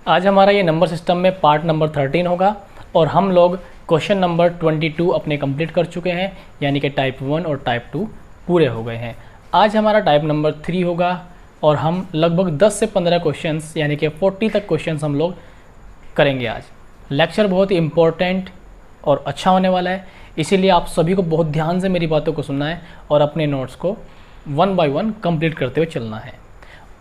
आज हमारा ये नंबर सिस्टम में पार्ट नंबर 13 होगा और हम लोग क्वेश्चन नंबर 22 अपने कंप्लीट कर चुके हैं, यानी कि टाइप 1 और टाइप 2 पूरे हो गए हैं। आज हमारा टाइप नंबर 3 होगा और हम लगभग 10 से 15 क्वेश्चंस यानी कि 40 तक क्वेश्चंस हम लोग करेंगे। आज लेक्चर बहुत ही इम्पोर्टेंट और अच्छा होने वाला है, इसीलिए आप सभी को बहुत ध्यान से मेरी बातों को सुनना है और अपने नोट्स को 1 बाय 1 कंप्लीट करते हुए चलना है।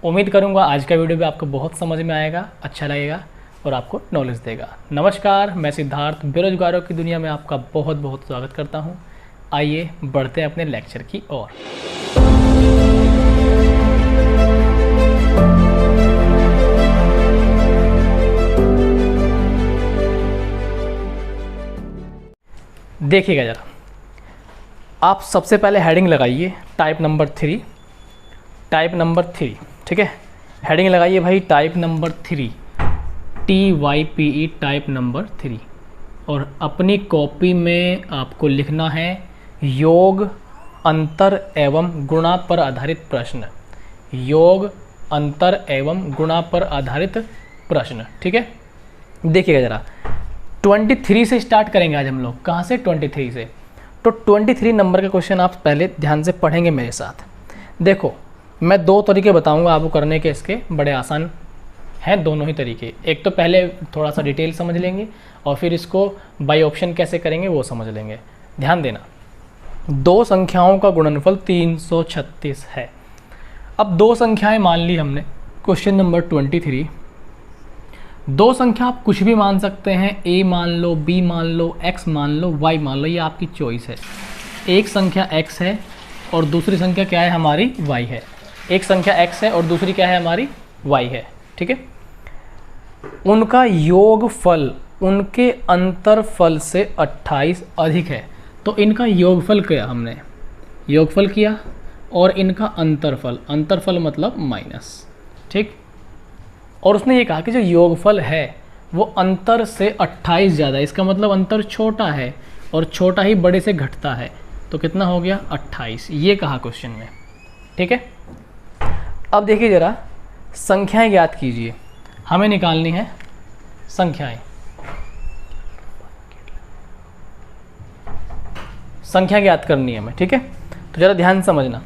उम्मीद करूंगा आज का वीडियो भी आपको बहुत समझ में आएगा, अच्छा लगेगा और आपको नॉलेज देगा। नमस्कार, मैं सिद्धार्थ बेरोजगारों की दुनिया में आपका बहुत बहुत स्वागत करता हूं। आइए बढ़ते हैं अपने लेक्चर की ओर। देखिएगा ज़रा, आप सबसे पहले हेडिंग लगाइए टाइप नंबर 3, टाइप नंबर 3, ठीक है। हेडिंग लगाइए भाई type number 3, TYPE type number 3। और अपनी कॉपी में आपको लिखना है योग, अंतर एवं गुणा पर आधारित प्रश्न। योग, अंतर एवं गुणा पर आधारित प्रश्न, ठीक है। देखिएगा ज़रा, 23 से स्टार्ट करेंगे आज हम लोग। कहाँ से? 23 से। तो 23 नंबर का क्वेश्चन आप पहले ध्यान से पढ़ेंगे मेरे साथ। देखो, मैं दो तरीके बताऊंगा आपको करने के, इसके बड़े आसान हैं दोनों ही तरीके। एक तो पहले थोड़ा सा डिटेल समझ लेंगे और फिर इसको बाय ऑप्शन कैसे करेंगे वो समझ लेंगे। ध्यान देना, दो संख्याओं का गुणनफल 336 है। अब दो संख्याएं मान ली हमने, क्वेश्चन नंबर 23। दो संख्या आप कुछ भी मान सकते हैं, a मान लो, b मान लो, x मान लो, y मान लो, ये आपकी चॉइस है। एक संख्या x है और दूसरी संख्या क्या है हमारी? y है। एक संख्या x है और दूसरी क्या है हमारी? y है, ठीक है। उनका योगफल उनके अंतरफल से 28 अधिक है। तो इनका योगफल किया हमने, योगफल किया, और इनका अंतरफल, अंतरफल मतलब माइनस, ठीक। और उसने ये कहा कि जो योगफल है वो अंतर से 28 ज़्यादा है, इसका मतलब अंतर छोटा है और छोटा ही बड़े से घटता है। तो कितना हो गया? 28, ये कहा क्वेश्चन में, ठीक है। अब देखिए ज़रा, संख्याएं ज्ञात कीजिए। हमें निकालनी है संख्याएं। संख्या ज्ञात करनी है हमें, ठीक है। तो ज़रा ध्यान समझना,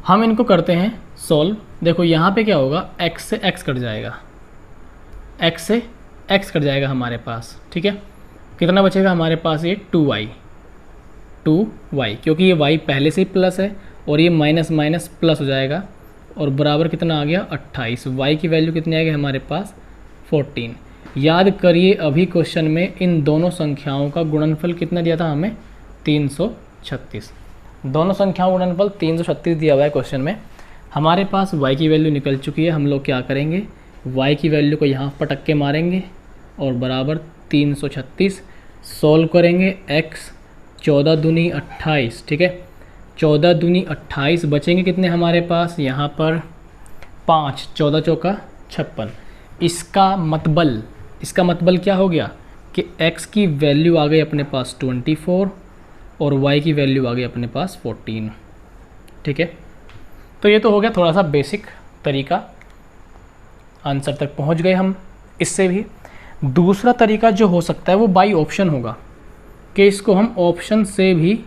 हम इनको करते हैं सॉल्व। देखो यहाँ पे क्या होगा, x से x कट जाएगा, x से x कट जाएगा हमारे पास, ठीक है। कितना बचेगा हमारे पास? ये 2y, क्योंकि ये y पहले से ही प्लस है और ये माइनस माइनस प्लस हो जाएगा और बराबर कितना आ गया? 28। y की वैल्यू कितनी आ गई हमारे पास? 14। याद करिए अभी क्वेश्चन में इन दोनों संख्याओं का गुणनफल कितना दिया था हमें? 336। दोनों संख्याओं का गुणनफल 336 दिया हुआ है क्वेश्चन में। हमारे पास y की वैल्यू निकल चुकी है। हम लोग क्या करेंगे, y की वैल्यू को यहाँ पटक के मारेंगे और बराबर 336 सॉल्व करेंगे। x 14 दूनी 28, ठीक है। 14 दूनी 28, बचेंगे कितने हमारे पास? यहाँ पर 5, 14 चौका 56। इसका मतबल क्या हो गया कि x की वैल्यू आ गई अपने पास 24 और y की वैल्यू आ गई अपने पास 14, ठीक है। तो ये तो हो गया थोड़ा सा बेसिक तरीका, आंसर तक पहुंच गए हम इससे भी। दूसरा तरीका जो हो सकता है वो बाई ऑप्शन होगा, कि इसको हम ऑप्शन से भी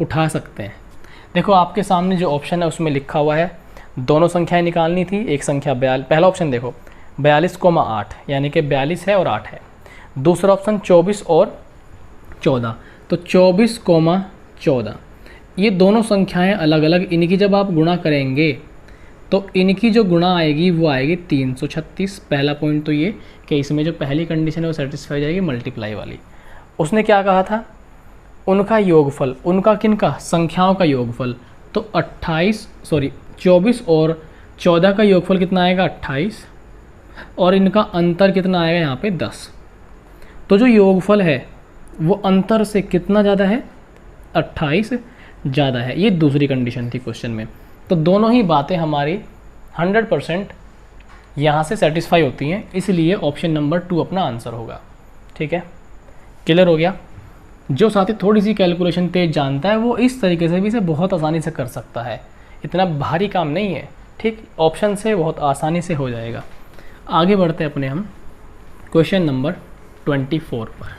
उठा सकते हैं। देखो आपके सामने जो ऑप्शन है उसमें लिखा हुआ है दोनों संख्याएं निकालनी थी। एक संख्या पहला ऑप्शन देखो 42,8, यानी कि 42 है और 8 है। दूसरा ऑप्शन 24 और 14, तो 24,14। ये दोनों संख्याएं अलग अलग, इनकी जब आप गुणा करेंगे तो इनकी जो गुणा आएगी वो आएगी 336। पहला पॉइंट तो ये कि इसमें जो पहली कंडीशन है वो सेटिस्फाई हो जाएगी, मल्टीप्लाई वाली। उसने क्या कहा था? उनका योगफल, उनका किनका? संख्याओं का योगफल। तो 24 और 14 का योगफल कितना आएगा? 28, और इनका अंतर कितना आएगा यहाँ पे? 10। तो जो योगफल है वो अंतर से कितना ज़्यादा है? 28 ज़्यादा है। ये दूसरी कंडीशन थी क्वेश्चन में। तो दोनों ही बातें हमारी 100% यहाँ से सेटिस्फाई होती हैं, इसलिए ऑप्शन नंबर 2 अपना आंसर होगा, ठीक है। क्लियर हो गया? जो साथी थोड़ी सी कैलकुलेशन तेज जानता है वो इस तरीके से भी इसे बहुत आसानी से कर सकता है। इतना भारी काम नहीं है, ठीक, ऑप्शन से बहुत आसानी से हो जाएगा। आगे बढ़ते अपने हम क्वेश्चन नंबर 24 पर।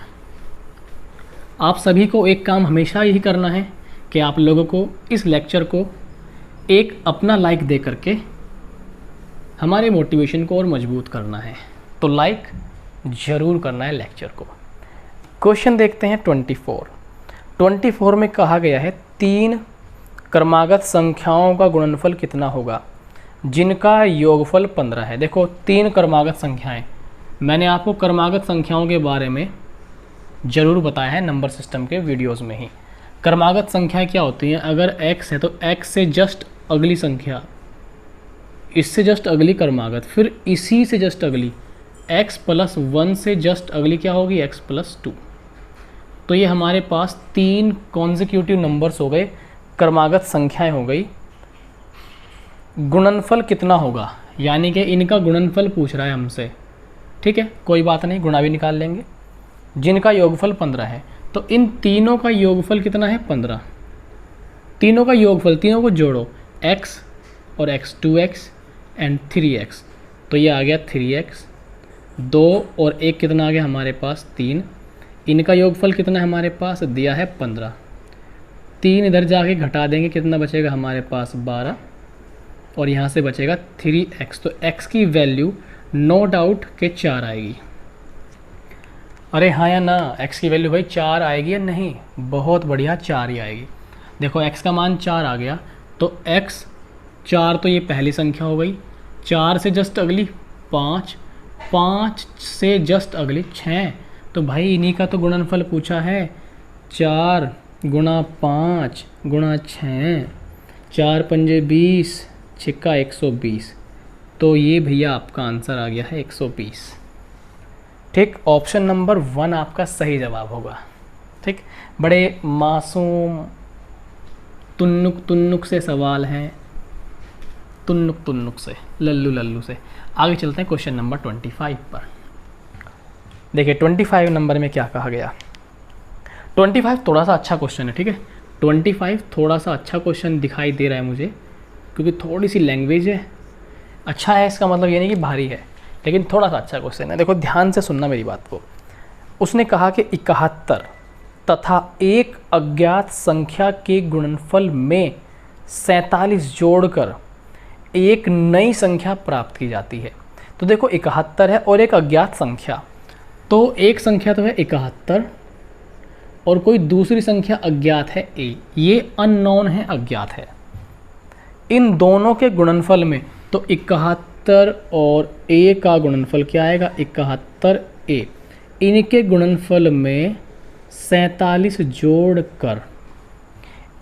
आप सभी को एक काम हमेशा यही करना है कि आप लोगों को इस लेक्चर को एक अपना लाइक दे करके हमारे मोटिवेशन को और मजबूत करना है। तो लाइक ज़रूर करना है लेक्चर को। क्वेश्चन देखते हैं 24 में कहा गया है 3 क्रमागत संख्याओं का गुणनफल कितना होगा जिनका योगफल 15 है। देखो 3 क्रमागत संख्याएं, मैंने आपको क्रमागत संख्याओं के बारे में ज़रूर बताया है नंबर सिस्टम के वीडियोस में ही। क्रमागत संख्याएं क्या होती हैं, अगर x है तो x से जस्ट अगली संख्या, इससे जस्ट अगली क्रमागत, फिर इसी से जस्ट अगली x+1 से जस्ट अगली क्या होगी x+2। तो ये हमारे पास 3 कॉन्जिक्यूटिव नंबर्स हो गए, क्रमागत संख्याएं हो गई। गुणनफल कितना होगा, यानी कि इनका गुणनफल पूछ रहा है हमसे। ठीक है, कोई बात नहीं, गुणा भी निकाल लेंगे। जिनका योगफल 15 है, तो इन तीनों का योगफल कितना है 15। तीनों का योगफल, तीनों को जोड़ो, x और x 2x एंड 3x, तो ये आ गया 3x। 2 और 1 कितना आ गया हमारे पास 3। इनका योगफल कितना है हमारे पास दिया है 15। 3 इधर जाके घटा देंगे, कितना बचेगा हमारे पास 12, और यहाँ से बचेगा 3x। तो x की वैल्यू नो डाउट के 4 आएगी। अरे हाँ या ना, x की वैल्यू भाई 4 आएगी या नहीं? बहुत बढ़िया, 4 ही आएगी। देखो x का मान 4 आ गया, तो x 4 तो ये पहली संख्या हो गई। 4 से जस्ट अगली 5, 5 से जस्ट अगली 6। तो भाई इन्हीं का तो गुणनफल पूछा है, 4 गुणा 5 गुणा 6, 4 पंजे 20, छिक्का 120। तो ये भैया आपका आंसर आ गया है 120। ठीक, ऑप्शन नंबर 1 आपका सही जवाब होगा। ठीक, बड़े मासूम तुन्नुक से सवाल हैं, तुन्नुक से, लल्लू से। आगे चलते हैं क्वेश्चन नंबर 25 पर। देखिए 25 नंबर में क्या कहा गया। 25 थोड़ा सा अच्छा क्वेश्चन है। ठीक है, 25 थोड़ा सा अच्छा क्वेश्चन दिखाई दे रहा है मुझे, क्योंकि थोड़ी सी लैंग्वेज है। अच्छा है इसका मतलब ये नहीं कि भारी है, लेकिन थोड़ा सा अच्छा क्वेश्चन है। देखो ध्यान से सुनना मेरी बात को। उसने कहा कि 71 तथा एक अज्ञात संख्या के गुणनफल में 47 जोड़कर एक नई संख्या प्राप्त की जाती है। तो देखो 71 है और एक अज्ञात संख्या, तो एक संख्या तो है 71 और कोई दूसरी संख्या अज्ञात है a, ये अननोन है, अज्ञात है। इन दोनों के गुणनफल में, तो 71 और a का गुणनफल क्या आएगा 71a, इनके गुणनफल में 47 जोड़कर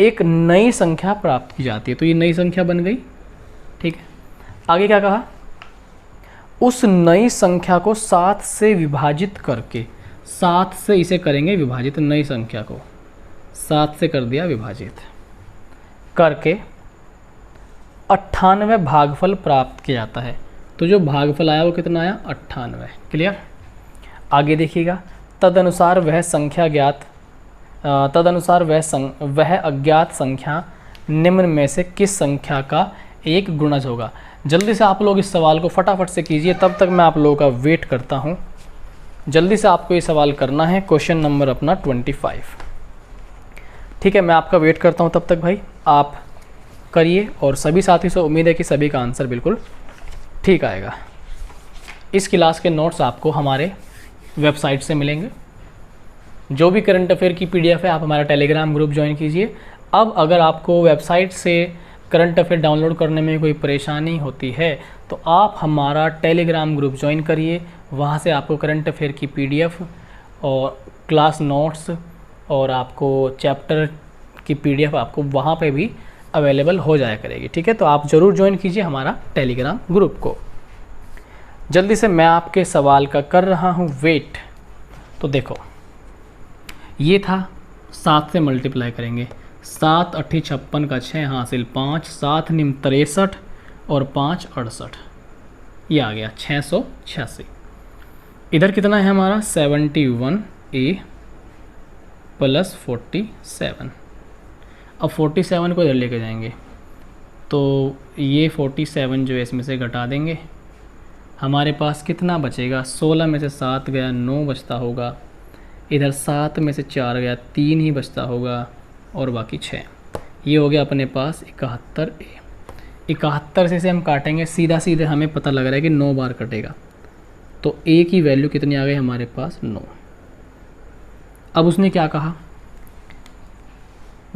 एक नई संख्या प्राप्त की जाती है। तो ये नई संख्या बन गई। ठीक है, आगे क्या कहा, उस नई संख्या को 7 से विभाजित करके, 7 से इसे करेंगे विभाजित, नई संख्या को 7 से कर दिया विभाजित करके 98 भागफल प्राप्त किया जाता है। तो जो भागफल आया वो कितना आया 98। क्लियर। आगे देखिएगा, तदनुसार वह अज्ञात संख्या निम्न में से किस संख्या का एक गुणज होगा। जल्दी से आप लोग इस सवाल को फटाफट से कीजिए, तब तक मैं आप लोगों का वेट करता हूँ। जल्दी से आपको ये सवाल करना है, क्वेश्चन नंबर अपना 25। ठीक है, मैं आपका वेट करता हूँ, तब तक भाई आप करिए। और सभी साथी से उम्मीद है कि सभी का आंसर बिल्कुल ठीक आएगा। इस क्लास के नोट्स आपको हमारे वेबसाइट से मिलेंगे। जो भी करंट अफेयर की PDF है, आप हमारा टेलीग्राम ग्रुप ज्वाइन कीजिए। अब अगर आपको वेबसाइट से करंट अफेयर डाउनलोड करने में कोई परेशानी होती है, तो आप हमारा टेलीग्राम ग्रुप ज्वाइन करिए। वहाँ से आपको करंट अफेयर की PDF और क्लास नोट्स और आपको चैप्टर की PDF आपको वहाँ पे भी अवेलेबल हो जाया करेगी। ठीक है, तो आप ज़रूर ज्वाइन कीजिए हमारा टेलीग्राम ग्रुप को। जल्दी से मैं आपके सवाल का कर रहा हूँ वेट। तो देखो ये था, 7 से मल्टीप्लाई करेंगे, 7 8 56 का 6 हासिल 5, 7 निम 63 और 5 68, ये आ गया 686। इधर कितना है हमारा 71a प्लस 47। अब 47 को इधर लेके जाएंगे, तो ये 47 जो है इसमें से घटा देंगे, हमारे पास कितना बचेगा, 16 में से 7 गया 9 बचता होगा, इधर 7 में से 4 गया 3 ही बचता होगा, और बाकी 6। ये हो गया अपने पास 71 ए। 71 से इसे हम काटेंगे, सीधा सीधे हमें पता लग रहा है कि 9 बार कटेगा, तो ए की वैल्यू कितनी आ गई हमारे पास, 9। अब उसने क्या कहा,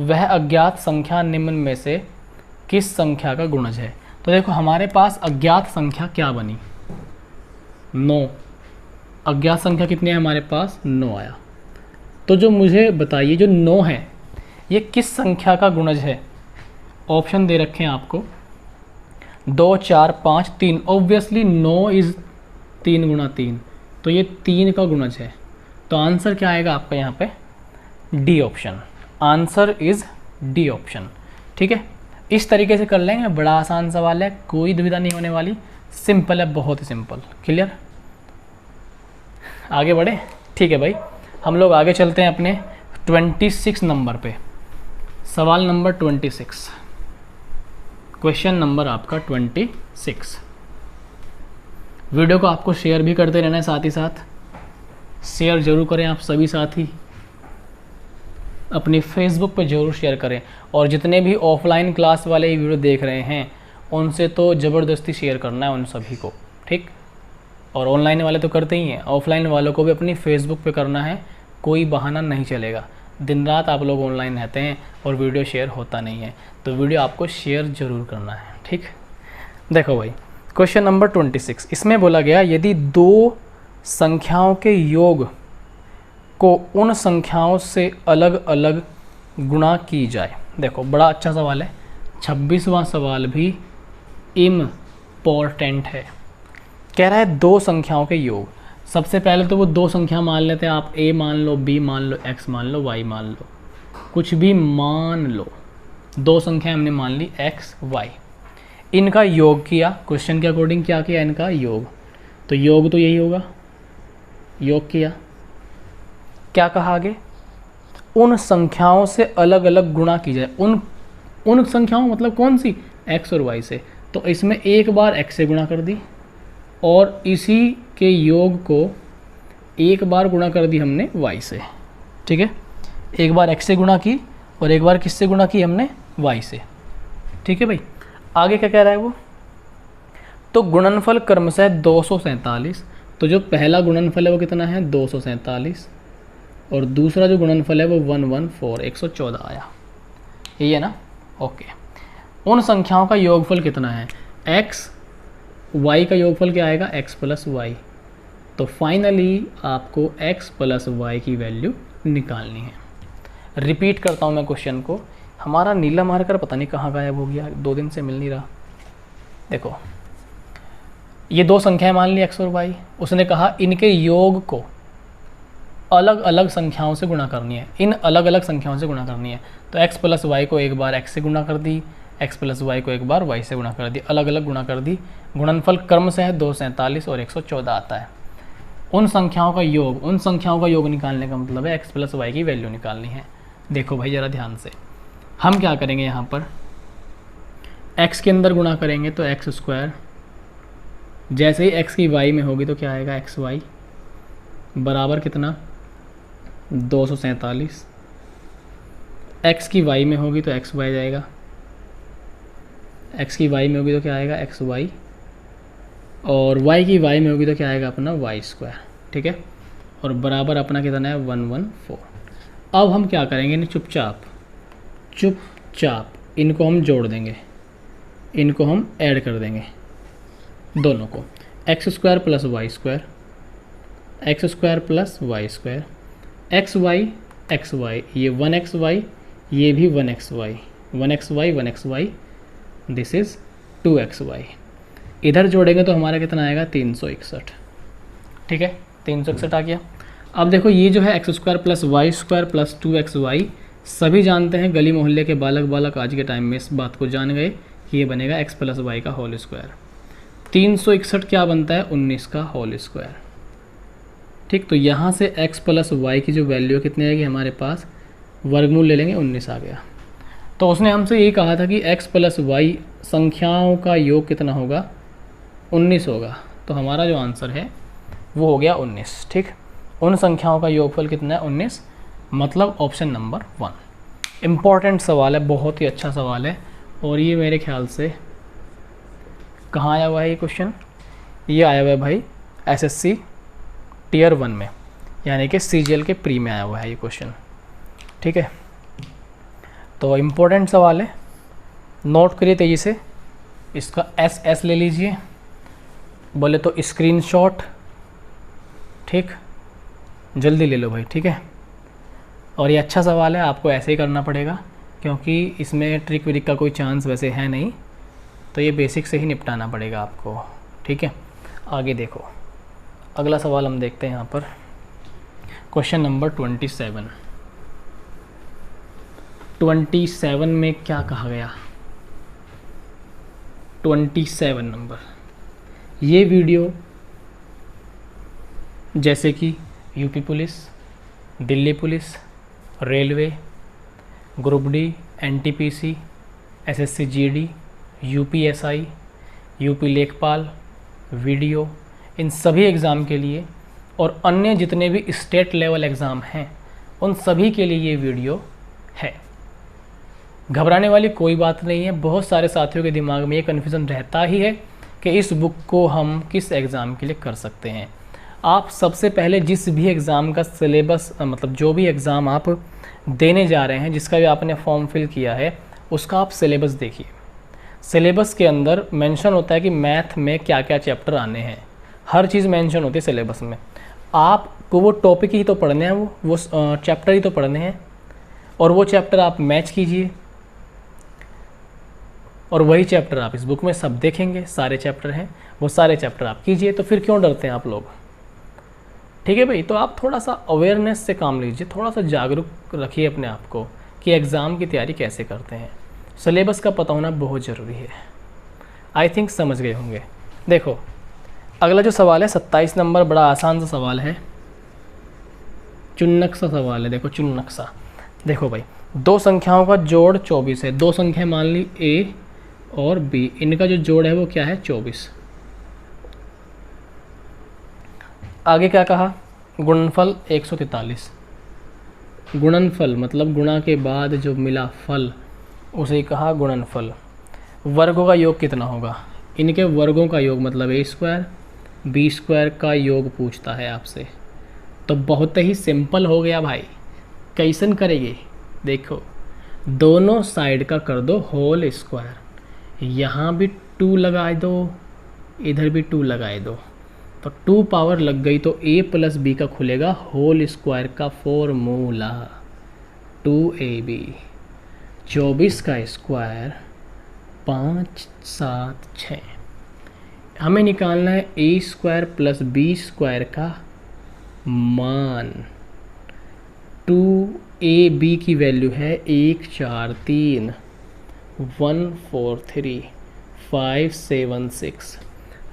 वह अज्ञात संख्या निम्न में से किस संख्या का गुणज है। तो देखो हमारे पास अज्ञात संख्या क्या बनी, 9। अज्ञात संख्या कितनी है हमारे पास, 9 आया। तो जो मुझे बताइए जो 9 है ये किस संख्या का गुणज है। ऑप्शन दे रखे हैं आपको 2, 4, 5, 3। ऑब्वियसली 9 इज़ 3 गुणा 3, तो ये 3 का गुणज है। तो आंसर क्या आएगा आपका यहाँ पे, D option. Answer is D option. ठीक है, इस तरीके से कर लेंगे, बड़ा आसान सवाल है, कोई दुविधा नहीं होने वाली, सिंपल है, बहुत ही सिंपल। क्लियर, आगे बढ़े। ठीक है भाई, हम लोग आगे चलते हैं अपने 26 नंबर पे। सवाल नंबर 26, क्वेश्चन नंबर आपका 26। वीडियो को आपको शेयर भी करते रहना है, साथ ही साथ शेयर जरूर करें आप सभी साथी, अपनी फेसबुक पे जरूर शेयर करें। और जितने भी ऑफलाइन क्लास वाले ये वीडियो देख रहे हैं उनसे तो ज़बरदस्ती शेयर करना है उन सभी को, ठीक। और ऑनलाइन वाले तो करते ही हैं, ऑफलाइन वालों को भी अपनी फेसबुक पे करना है, कोई बहाना नहीं चलेगा। दिन रात आप लोग ऑनलाइन रहते हैं और वीडियो शेयर होता नहीं है, तो वीडियो आपको शेयर ज़रूर करना है, ठीक। देखो भाई, क्वेश्चन नंबर 26, इसमें बोला गया यदि 2 संख्याओं के योग को उन संख्याओं से अलग अलग गुणा की जाए। देखो बड़ा अच्छा सवाल है, 26वां सवाल भी इम्पोर्टेंट है। कह रहा है 2 संख्याओं के योग। सबसे पहले तो वो 2 संख्या मान लेते हैं, आप a मान लो, b मान लो, x मान लो, y मान लो, कुछ भी मान लो। 2 संख्या हमने मान ली x, y, इनका योग किया, क्वेश्चन के अकॉर्डिंग क्या किया, इनका योग। तो योग तो यही होगा, योग किया। क्या कहा आगे, उन संख्याओं से अलग अलग गुणा की जाए। उन संख्याओं मतलब कौन सी, x और y से। तो इसमें एक बार x से गुणा कर दी और इसी के योग को एक बार गुणा कर दी हमने y से, ठीक है। एक बार x से गुणा की और एक बार किससे गुणा की हमने, y से, ठीक है भाई। आगे क्या कह रहा है वो, तो गुणनफल क्रमशः 247। तो जो पहला गुणनफल है वो कितना है, 247, और दूसरा जो गुणनफल है वो 114, 114 आया, यही है ना, ओके। उन संख्याओं का योगफल कितना है, x, y का योगफल क्या आएगा, x प्लस वाई। तो फाइनली आपको x प्लस वाई की वैल्यू निकालनी है। रिपीट करता हूँ मैं क्वेश्चन को, हमारा नीला मार्कर पता नहीं कहाँ गायब हो गया, 2 दिन से मिल नहीं रहा। देखो ये 2 संख्याएं मान ली x और y, उसने कहा इनके योग को अलग अलग संख्याओं से गुणा करनी है, इन अलग अलग संख्याओं से गुणा करनी है। तो x प्लस वाई को एक बार x से गुणा कर दी, x प्लस वाई को एक बार y से गुणा कर दी, अलग अलग गुणा कर दी। गुणनफल क्रम से है 247 और 114 आता है। उन संख्याओं का योग निकालने का मतलब है x प्लस वाई की वैल्यू निकालनी है। देखो भाई ज़रा ध्यान से, हम क्या करेंगे, यहाँ पर x के अंदर गुणा करेंगे तो एक्स स्क्वायर, जैसे ही x की y में होगी तो क्या आएगा, एक्स वाई बराबर कितना, 247। x की y में होगी तो एक्स वाई जाएगा, x की y में होगी तो क्या आएगा, एक्स वाई, और y की y में होगी तो क्या आएगा अपना वाई स्क्वायर, ठीक है। और बराबर अपना कितना है, 114। अब हम क्या करेंगे, इन्हें चुपचाप इनको हम जोड़ देंगे, इनको हम ऐड कर देंगे दोनों को, x square plus y square, x square plus y square, x y, ये 1xy, ये भी 1xy, 1xy 1xy, this is 2xy। इधर जोड़ेंगे तो हमारा कितना आएगा, 361, ठीक है, 361 आ गया। अब देखो ये जो है x square plus y square plus 2xy, सभी जानते हैं, गली मोहल्ले के बालक आज के टाइम में इस बात को जान गए कि ये बनेगा x प्लस वाई का होल स्क्वायर। 361 क्या बनता है, 19 का होल स्क्वायर, ठीक। तो यहाँ से x प्लस वाई की जो वैल्यू कितनी आएगी हमारे पास, वर्गमूल ले लेंगे, 19 आ गया। तो उसने हमसे ये कहा था कि x प्लस वाई संख्याओं का योग कितना होगा, 19 होगा। तो हमारा जो आंसर है वो हो गया 19। ठीक, उन संख्याओं का योगफल कितना है, 19, मतलब ऑप्शन नंबर 1। इम्पॉर्टेंट सवाल है, बहुत ही अच्छा सवाल है, और ये मेरे ख्याल से कहाँ आया हुआ है ये क्वेश्चन, ये आया हुआ है भाई एसएससी टियर 1 में, यानी कि सीजीएल के प्री में आया हुआ है ये क्वेश्चन। ठीक है, तो इम्पोर्टेंट सवाल है, नोट करिए तेज़ी से। इसका एस ले लीजिए, बोले तो स्क्रीनशॉट, ठीक, जल्दी ले लो भाई। ठीक है, और ये अच्छा सवाल है, आपको ऐसे ही करना पड़ेगा क्योंकि इसमें ट्रिक विरिक का कोई चांस वैसे है नहीं, तो ये बेसिक से ही निपटाना पड़ेगा आपको। ठीक है, आगे देखो, अगला सवाल हम देखते हैं यहाँ पर, क्वेश्चन नंबर 27 में क्या कहा गया, 27 नंबर। ये वीडियो जैसे कि UP police, Delhi police, railway, group D, NTPC, SSC GD, UPSI, UP लेखपाल, वीडियो, इन सभी एग्ज़ाम के लिए और अन्य जितने भी स्टेट लेवल एग्ज़ाम हैं उन सभी के लिए ये वीडियो है। घबराने वाली कोई बात नहीं है। बहुत सारे साथियों के दिमाग में ये कन्फ्यूज़न रहता ही है कि इस बुक को हम किस एग्ज़ाम के लिए कर सकते हैं। आप सबसे पहले जिस भी एग्ज़ाम का सिलेबस, मतलब जो भी एग्ज़ाम आप देने जा रहे हैं, जिसका भी आपने फॉर्म फिल किया है, उसका आप सिलेबस देखिए। सिलेबस के अंदर मेंशन होता है कि मैथ में क्या क्या चैप्टर आने हैं, हर चीज़ मेंशन होती है सिलेबस में। आपको वो टॉपिक ही तो पढ़ने हैं, वो चैप्टर ही तो पढ़ने हैं, और वो चैप्टर आप मैच कीजिए, और वही चैप्टर आप इस बुक में सब देखेंगे, सारे चैप्टर हैं, वो सारे चैप्टर आप कीजिए। तो फिर क्यों डरते हैं आप लोग? ठीक है भाई, तो आप थोड़ा सा अवेयरनेस से काम लीजिए, थोड़ा सा जागरूक रखिए अपने आप को कि एग्ज़ाम की तैयारी कैसे करते हैं। सिलेबस का पता होना बहुत ज़रूरी है। आई थिंक समझ गए होंगे। देखो अगला जो सवाल है 27 नंबर, बड़ा आसान सा सवाल है, चुन्नक सा सवाल है। देखो चुन्नक सा, देखो भाई, दो संख्याओं का जोड़ 24 है। दो संख्या मान ली ए और बी, इनका जो जोड़ है वो क्या है, 24। आगे क्या कहा, गुणनफल 143। गुणनफल मतलब गुणा के बाद जो मिला फल, उसे ही कहा गुणनफल। वर्गों का योग कितना होगा, इनके वर्गों का योग मतलब ए स्क्वायर, बी स्क्वायर का योग पूछता है आपसे। तो बहुत ही सिंपल हो गया भाई, कैसन करेंगे, देखो दोनों साइड का कर दो होल स्क्वायर, यहाँ भी 2 लगाए दो, इधर भी 2 लगाए दो, तो 2 पावर लग गई, तो a प्लस बी का खुलेगा होल स्क्वायर का फॉर्मूला 2ab। 24 का स्क्वायर 5 7 6। हमें निकालना है a square plus b square का मान। 2ab की वैल्यू है 1 4 3 1 4 3 5 7 6।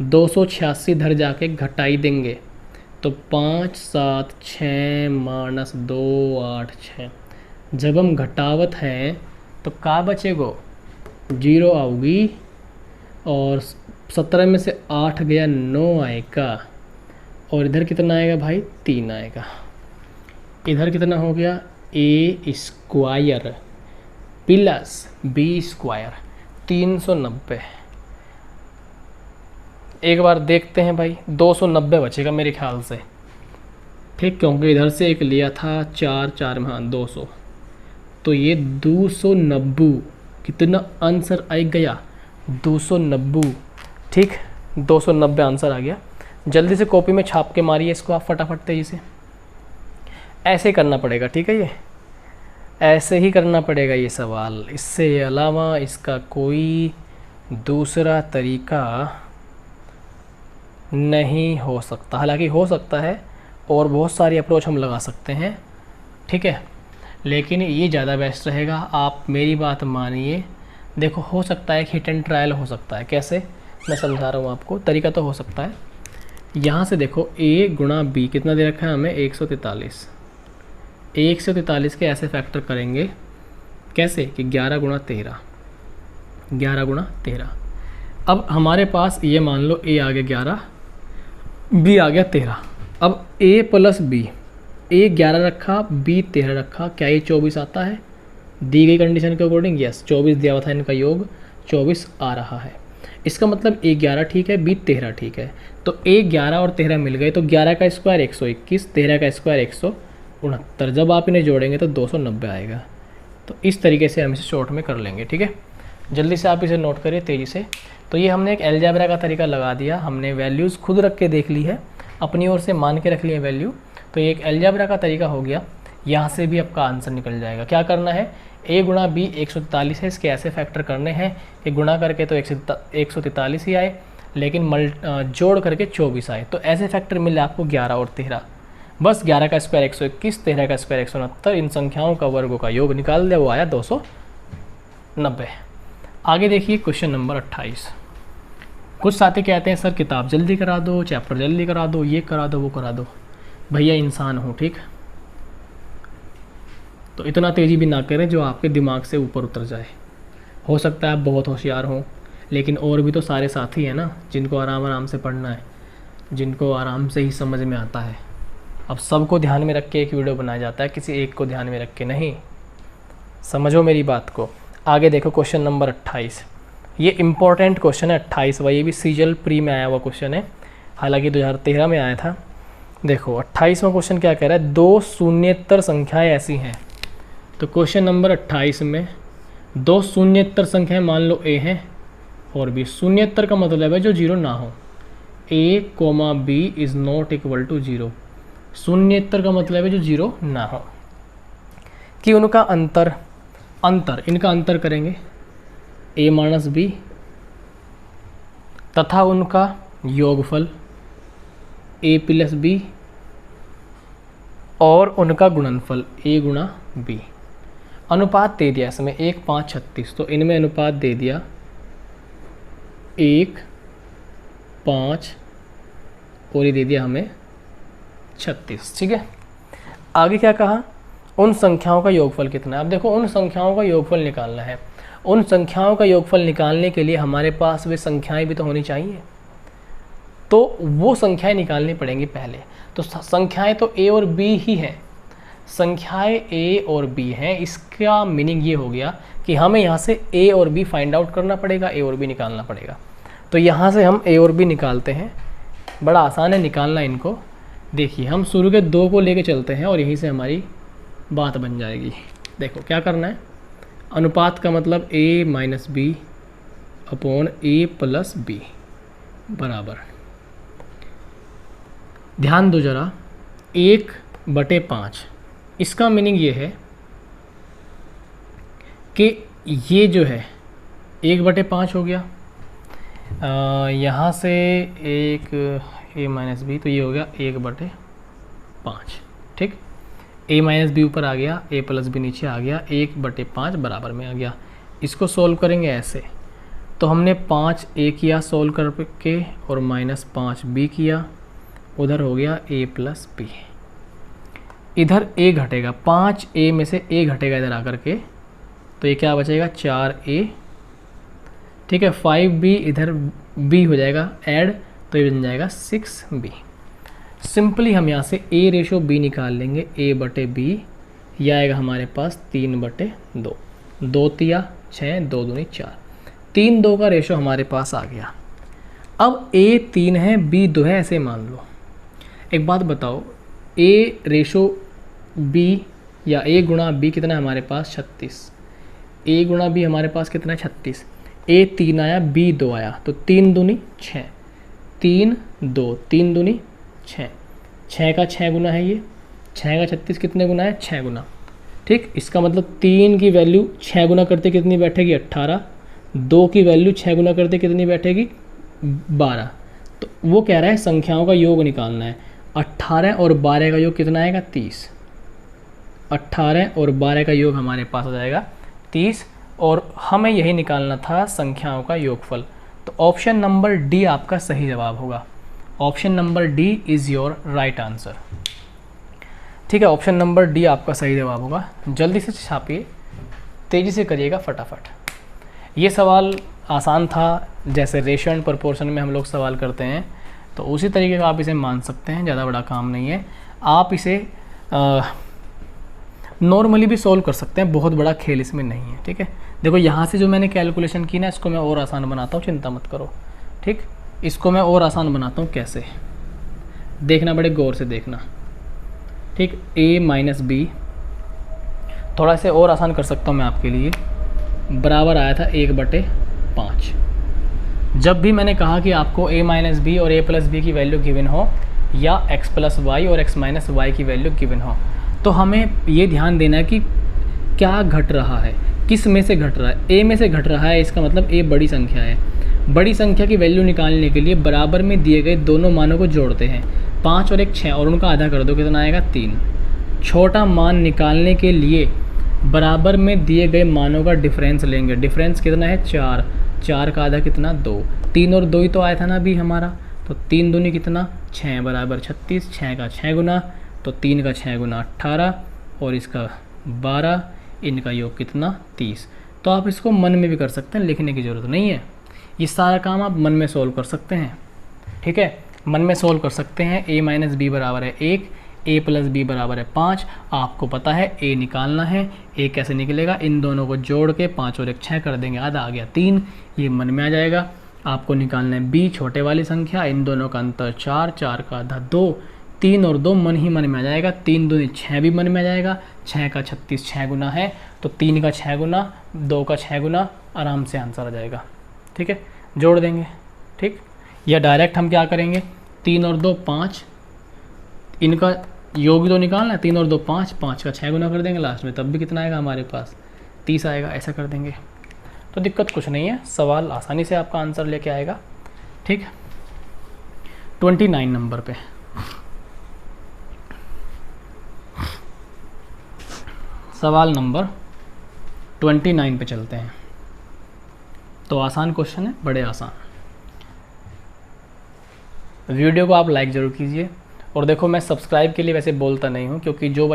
286 इधर जाके घटाई देंगे, तो 5 7 6 माइनस 2 8 6। जब हम घटावत हैं तो का बचेगो, 0 आओगी, और 17 में से 8 गया, 9 आएगा, और इधर कितना आएगा भाई, 3 आएगा। इधर कितना हो गया, ए स्क्वायर प्लस बी स्क्वायर 390। एक बार देखते हैं भाई, 290 बचेगा मेरे ख्याल से, ठीक, क्योंकि इधर से एक लिया था 4 4 में, हाँ 200, तो ये 290 कितना आंसर आ गया, 290। ठीक, 290 आंसर आ गया। जल्दी से कॉपी में छाप के मारिए इसको आप फटाफट तेजी से, ऐसे करना पड़ेगा। ठीक है, ये ऐसे ही करना पड़ेगा ये सवाल, इससे अलावा इसका कोई दूसरा तरीका नहीं हो सकता। हालांकि हो सकता है और बहुत सारी अप्रोच हम लगा सकते हैं, ठीक है, लेकिन ये ज़्यादा बेस्ट रहेगा। आप मेरी बात मानिए, देखो हो सकता है हिट एंड ट्रायल हो सकता है। कैसे, मैं समझा रहा हूँ आपको, तरीका तो हो सकता है। यहाँ से देखो a गुणा b कितना दे रखा है हमें, 143। 143 के ऐसे फैक्टर करेंगे कैसे कि 11 गुणा 13, 11 गुणा 13। अब हमारे पास ये मान लो a आ गया 11, b आ गया 13। अब a प्लस b, a 11 रखा, b 13 रखा, क्या ये 24 आता है? दी गई कंडीशन के अकॉर्डिंग यस, 24 दिया हुआ था, इनका योग 24 आ रहा है। इसका मतलब a 11 ठीक है, b 13 ठीक है। तो a 11 और 13 मिल गए, तो 11 का स्क्वायर 121, 13 का स्क्वायर 169। जब आप इन्हें जोड़ेंगे तो 290 आएगा। तो इस तरीके से हम इसे शॉर्ट में कर लेंगे, ठीक है। जल्दी से आप इसे नोट करिए तेज़ी से। तो ये हमने एक अलजेब्रा का तरीका लगा दिया, हमने वैल्यूज़ खुद रख के देख ली है, अपनी ओर से मान के रख लिया वैल्यू। तो ये एक अलजेब्रा का तरीका हो गया। यहाँ से भी आपका आंसर निकल जाएगा। क्या करना है, a गुणा b 143 है, इसके ऐसे फैक्टर करने हैं कि गुणा करके तो 143 ही आए, लेकिन जोड़ करके 24 आए। तो ऐसे फैक्टर मिले आपको 11 और 13। बस 11 का स्क्वायर 121, 13 का स्क्वायर 169, इन संख्याओं का वर्गों का योग निकाल दिया, वो आया 290। आगे देखिए क्वेश्चन नंबर 28। कुछ साथी कहते हैं सर किताब जल्दी करा दो, चैप्टर जल्दी करा दो, ये करा दो, वो करा दो। भैया इंसान हो, ठीक, तो इतना तेज़ी भी ना करें जो आपके दिमाग से ऊपर उतर जाए। हो सकता है आप बहुत होशियार हों, लेकिन और भी तो सारे साथी हैं ना, जिनको आराम आराम से पढ़ना है, जिनको आराम से ही समझ में आता है। अब सबको ध्यान में रख के एक वीडियो बनाया जाता है, किसी एक को ध्यान में रख के नहीं। समझो मेरी बात को। आगे देखो क्वेश्चन नंबर 28। ये इम्पोर्टेंट क्वेश्चन है 28वां, ये भी सीजल प्री में आया हुआ क्वेश्चन है, हालांकि 2013 में आया था। देखो 28वां क्वेश्चन क्या कह रहा है, दो शून्येतर संख्याएं ऐसी हैं। तो क्वेश्चन नंबर 28 में दो शून्येतर संख्याएं मान लो a हैं और b। शून्येतर का मतलब है जो जीरो ना हो, a, b is not equal to 0। शून्येतर का मतलब है जो जीरो ना हो, कि उनका अंतर इनका अंतर करेंगे a माइनस b तथा उनका योगफल a प्लस b और उनका गुणनफल a गुणा b। अनुपात दे दिया इसमें 1, 5, 36। तो इनमें अनुपात दे दिया 1, 5 और ये दे दिया हमें 36, ठीक है। आगे क्या कहा, उन संख्याओं का योगफल कितना है। अब देखो उन संख्याओं का योगफल निकालना है। उन संख्याओं का योगफल निकालने के लिए हमारे पास वे संख्याएं भी तो होनी चाहिए, तो वो संख्याएं निकालनी पड़ेंगी पहले। तो संख्याएं तो a और b ही हैं, संख्याएं a और b हैं। इसका मीनिंग ये हो गया कि हमें यहाँ से a और b फाइंड आउट करना पड़ेगा, a और b निकालना पड़ेगा। तो यहाँ से हम a और b निकालते हैं, बड़ा आसान है निकालना इनको। देखिए हम शुरू के 2 को लेके चलते हैं और यहीं से हमारी बात बन जाएगी। देखो क्या करना है, अनुपात का मतलब a minus b upon a plus b बराबर, ध्यान दो जरा, 1/5। इसका मीनिंग ये है कि ये जो है 1/5 हो गया, यहाँ से एक a माइनस बी, तो ये हो गया 1/5, ठीक। a माइनस बी ऊपर आ गया, a प्लस बी नीचे आ गया, 1/5 बराबर में आ गया। इसको सॉल्व करेंगे ऐसे, तो हमने 5a किया सॉल्व करके और -5b किया, उधर हो गया a प्लस बी। इधर a घटेगा, 5a में से a घटेगा इधर आकर के, तो ये क्या बचेगा 4a, ठीक है। 5b इधर b हो जाएगा ऐड, तो ये बन जाएगा 6b। सिंपली हम यहाँ से a रेशो b निकाल लेंगे, a/b, यह आएगा हमारे पास 3/2, 2 तिया 6, 2 दूनी 4, 3 2 का रेशो हमारे पास आ गया। अब a 3 है b 2 है, ऐसे मान लो। एक बात बताओ, a रेशो b या a गुणा b कितना है हमारे पास 36, a गुणा b हमारे पास कितना है 36, a 3 आया b 2 आया, तो 3 दूनी 6, 3 2, 3 दूनी 6, 6 का 6 गुना है ये, 6 का 36 कितने गुना है 6 गुना, ठीक। इसका मतलब 3 की वैल्यू 6 गुना करते कितनी बैठेगी 18, 2 की वैल्यू 6 गुना करते कितनी बैठेगी 12। तो वो कह रहा है संख्याओं का योग निकालना है, 18 और 12 का योग कितना आएगा 30, 18 और 12 का योग हमारे पास आ जाएगा 30, और हमें यही निकालना था संख्याओं का योगफल। तो ऑप्शन नंबर डी आपका सही जवाब होगा। Option number D is your right answer, ठीक है। ऑप्शन नंबर डी आपका सही जवाब होगा। जल्दी से छापिए, तेज़ी से करिएगा फटाफट। ये सवाल आसान था, जैसे रेशियो एंड प्रोपोर्शन में हम लोग सवाल करते हैं, तो उसी तरीके का आप इसे मान सकते हैं, ज़्यादा बड़ा काम नहीं है। आप इसे नॉर्मली भी सॉल्व कर सकते हैं, बहुत बड़ा खेल इसमें नहीं है, ठीक है। देखो यहाँ से जो मैंने कैलकुलेशन की ना, इसको मैं और आसान बनाता हूँ, चिंता मत करो, ठीक। इसको मैं और आसान बनाता हूँ, कैसे देखना, बड़े गौर से देखना, ठीक। a माइनस बी, थोड़ा से और आसान कर सकता हूँ मैं आपके लिए, बराबर आया था 1/5। जब भी मैंने कहा कि आपको a माइनस बी और a प्लस बी की वैल्यू गिवन हो, या x प्लस वाई और x माइनस वाई की वैल्यू गिवन हो, तो हमें ये ध्यान देना है कि क्या घट रहा है, किस में से घट रहा है। a में से घट रहा है, इसका मतलब a बड़ी संख्या है। बड़ी संख्या की वैल्यू निकालने के लिए बराबर में दिए गए दोनों मानों को जोड़ते हैं, 5 और 1 6, और उनका आधा कर दो, कितना आएगा 3। छोटा मान निकालने के लिए बराबर में दिए गए मानों का डिफरेंस लेंगे। डिफरेंस कितना है 4, 4 का आधा कितना 2, 3 और 2 ही तो आया था ना अभी हमारा, तो 3 दूनी कितना 6 बराबर 36, 6 का 6 गुना, तो 3 का 6 गुना 18 और इसका 12, इनका योग कितना 30। तो आप इसको मन में भी कर सकते हैं, लिखने की ज़रूरत नहीं है, ये सारा काम आप मन में सोल्व कर सकते हैं, ठीक है। मन में सोल्व कर सकते हैं। a माइनस बी बराबर है 1, a प्लस बी बराबर है 5। आपको पता है a निकालना है, a कैसे निकलेगा, इन दोनों को जोड़ के 5 और 1 6 कर देंगे, आधा आ गया 3, ये मन में आ जाएगा। आपको निकालना है b, छोटे वाली संख्या, इन दोनों का अंतर 4, 4 का आधा 2, 3 और 2 मन ही मन में आ जाएगा, 3 दूनी 6 भी मन में आ जाएगा, 6 का 36 6 गुना है, तो 3 का 6 गुना, 2 का 6 गुना, आराम से आंसर आ जाएगा, ठीक है। जोड़ देंगे, ठीक। या डायरेक्ट हम क्या करेंगे, 3 और 2 5, इनका योग तो निकालना है, 3 और 2 5, 5 का 6 गुना कर देंगे लास्ट में, तब भी कितना आएगा हमारे पास 30 आएगा, ऐसा कर देंगे। तो दिक्कत कुछ नहीं है, सवाल आसानी से आपका आंसर लेके आएगा, ठीक। 29 नंबर पे सवाल नंबर 29 पे चलते हैं। तो आसान क्वेश्चन है, बड़े आसान। वीडियो को आप लाइक ज़रूर कीजिए, और देखो मैं सब्सक्राइब के लिए वैसे बोलता नहीं हूँ, क्योंकि जो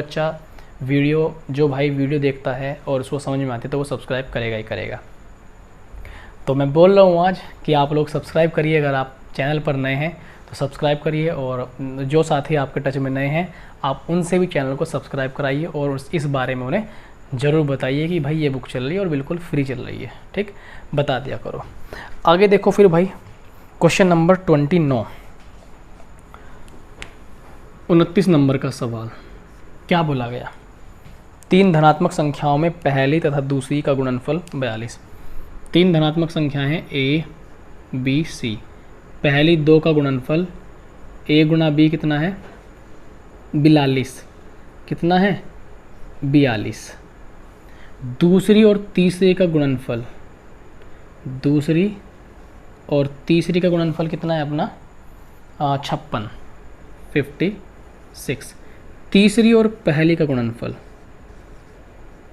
भाई वीडियो देखता है और उसको समझ में आती है तो वो सब्सक्राइब करेगा ही करेगा। तो मैं बोल रहा हूँ आज कि आप लोग सब्सक्राइब करिए, अगर आप चैनल पर नए हैं तो सब्सक्राइब करिए, और जो साथी आपके टच में नए हैं आप उनसे भी चैनल को सब्सक्राइब कराइए, और इस बारे में उन्हें ज़रूर बताइए कि भाई ये बुक चल रही है और बिल्कुल फ्री चल रही है, ठीक, बता दिया करो। आगे देखो फिर भाई, क्वेश्चन नंबर 29 नंबर का सवाल क्या बोला गया, 3 धनात्मक संख्याओं में पहली तथा दूसरी का गुणनफल 42। 3 धनात्मक संख्याएं हैं a, b, c। पहली 2 का गुणनफल a गुणा b कितना है 42, कितना है 42। दूसरी और तीसरी का गुणनफल, दूसरी और तीसरी का गुणनफल कितना है अपना 56, 56। तीसरी और पहली का गुणनफल,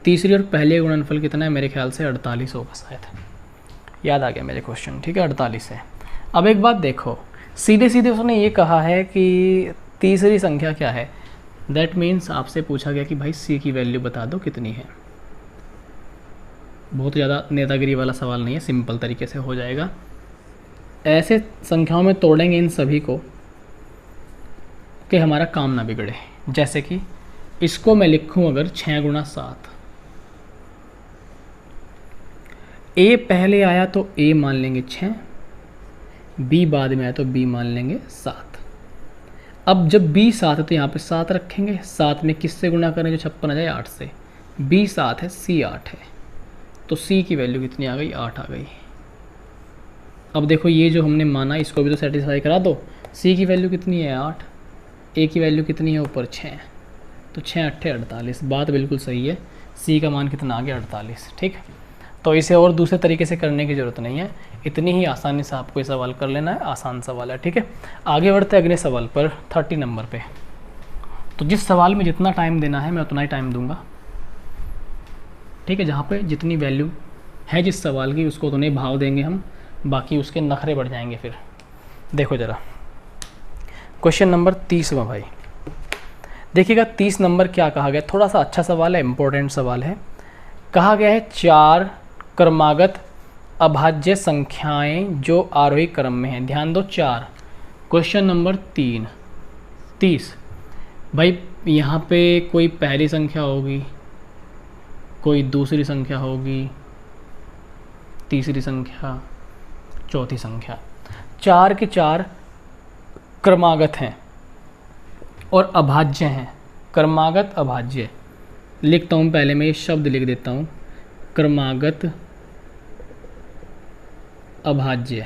तीसरी और पहले का गुणनफल कितना है, मेरे ख्याल से 48 होगा शायद, याद आ गया मेरे क्वेश्चन, ठीक है 48 है। अब एक बात देखो, सीधे सीधे उसने ये कहा है कि तीसरी संख्या क्या है, दैट मीन्स आपसे पूछा गया कि भाई c की वैल्यू बता दो कितनी है। बहुत ज़्यादा नेतागिरी वाला सवाल नहीं है, सिंपल तरीके से हो जाएगा। ऐसे संख्याओं में तोड़ेंगे इन सभी को कि हमारा काम ना बिगड़े। जैसे कि इसको मैं लिखूं अगर 6 गुणा 7, a पहले आया तो a मान लेंगे 6, b बाद में आया तो b मान लेंगे 7। अब जब b 7 है तो यहाँ पे 7 रखेंगे, 7 में किससे गुणा करें जो 56 आ जाए 8 से, b 7 है c 8 है, तो c की वैल्यू कितनी आ गई 8 आ गई। अब देखो ये जो हमने माना इसको भी तो सेटिस्फाई करा दो, c की वैल्यू कितनी है 8, a की वैल्यू कितनी है ऊपर 6, तो 6 8 48, बात बिल्कुल सही है, c का मान कितना आ गया 48, ठीक। तो इसे और दूसरे तरीके से करने की ज़रूरत नहीं है, इतनी ही आसानी से आपको ये सवाल कर लेना है, आसान सवाल है, ठीक है। आगे बढ़ते हैं अगले सवाल पर 30 नंबर पे। तो जिस सवाल में जितना टाइम देना है मैं उतना ही टाइम दूंगा, ठीक है। जहाँ पे जितनी वैल्यू है जिस सवाल की उसको उतने भाव देंगे हम, बाकी उसके नखरे बढ़ जाएंगे फिर। देखो ज़रा क्वेश्चन नंबर 30 में भाई देखिएगा, 30 नंबर क्या कहा गया, थोड़ा सा अच्छा सवाल है, इम्पोर्टेंट सवाल है। कहा गया है 4 क्रमागत अभाज्य संख्याएं जो आरोही क्रम में हैं। ध्यान दो 4। क्वेश्चन नंबर 30 भाई यहाँ पे कोई पहली संख्या होगी, कोई दूसरी संख्या होगी, तीसरी संख्या, चौथी संख्या। 4 के 4 क्रमागत हैं और अभाज्य हैं। क्रमागत अभाज्य लिखता हूँ, पहले मैं ये शब्द लिख देता हूँ, क्रमागत अभाज्य।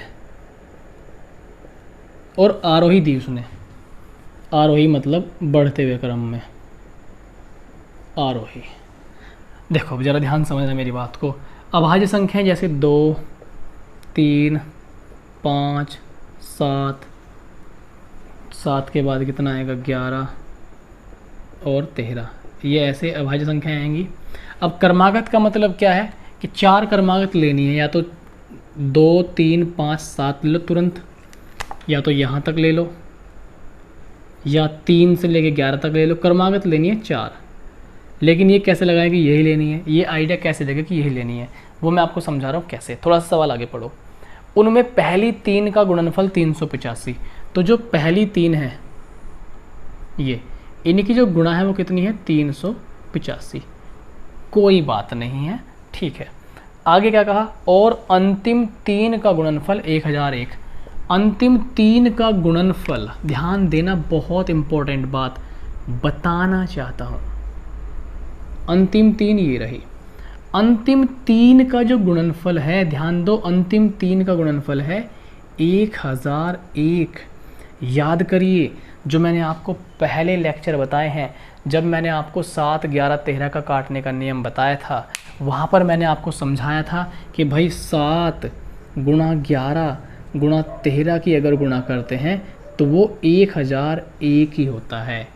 और आरोही दी उसने, आरोही मतलब बढ़ते हुए क्रम में, आरोही। देखो ज़रा ध्यान समझना मेरी बात को। अभाज्य संख्याएं जैसे 2, 3, 5, 7, 7 के बाद कितना आएगा 11 और 13, ये ऐसे अभाज्य संख्याएं आएंगी। अब क्रमागत का मतलब क्या है कि 4 क्रमागत लेनी है, या तो 2, 3, 5, 7 ले लो तुरंत, या तो यहाँ तक ले लो, या 3 से लेके 11 तक ले लो। क्रमागत लेनी है 4। लेकिन ये कैसे लगाएं कि यही लेनी है, ये आइडिया कैसे देगा कि यही लेनी है, वो मैं आपको समझा रहा हूँ कैसे। थोड़ा सा सवाल आगे पढ़ो। उनमें पहली 3 का गुणनफल 385, तो जो पहली 3 है ये, इनकी जो गुणा है वो कितनी है 385। कोई बात नहीं है, ठीक है। आगे क्या कहा, और अंतिम 3 का गुणनफल 1001। अंतिम 3 का गुणनफल, ध्यान देना, बहुत इंपॉर्टेंट बात बताना चाहता हूँ। अंतिम 3 ये रही। अंतिम 3 का जो गुणनफल है, ध्यान दो, अंतिम 3 का गुणनफल है 1001। याद करिए जो मैंने आपको पहले लेक्चर बताए हैं, जब मैंने आपको 7, 11, 13 का काटने का नियम बताया था, वहाँ पर मैंने आपको समझाया था कि भाई 7 गुणा 11 गुणा 13 की अगर गुणा करते हैं तो वो 1001 ही होता है,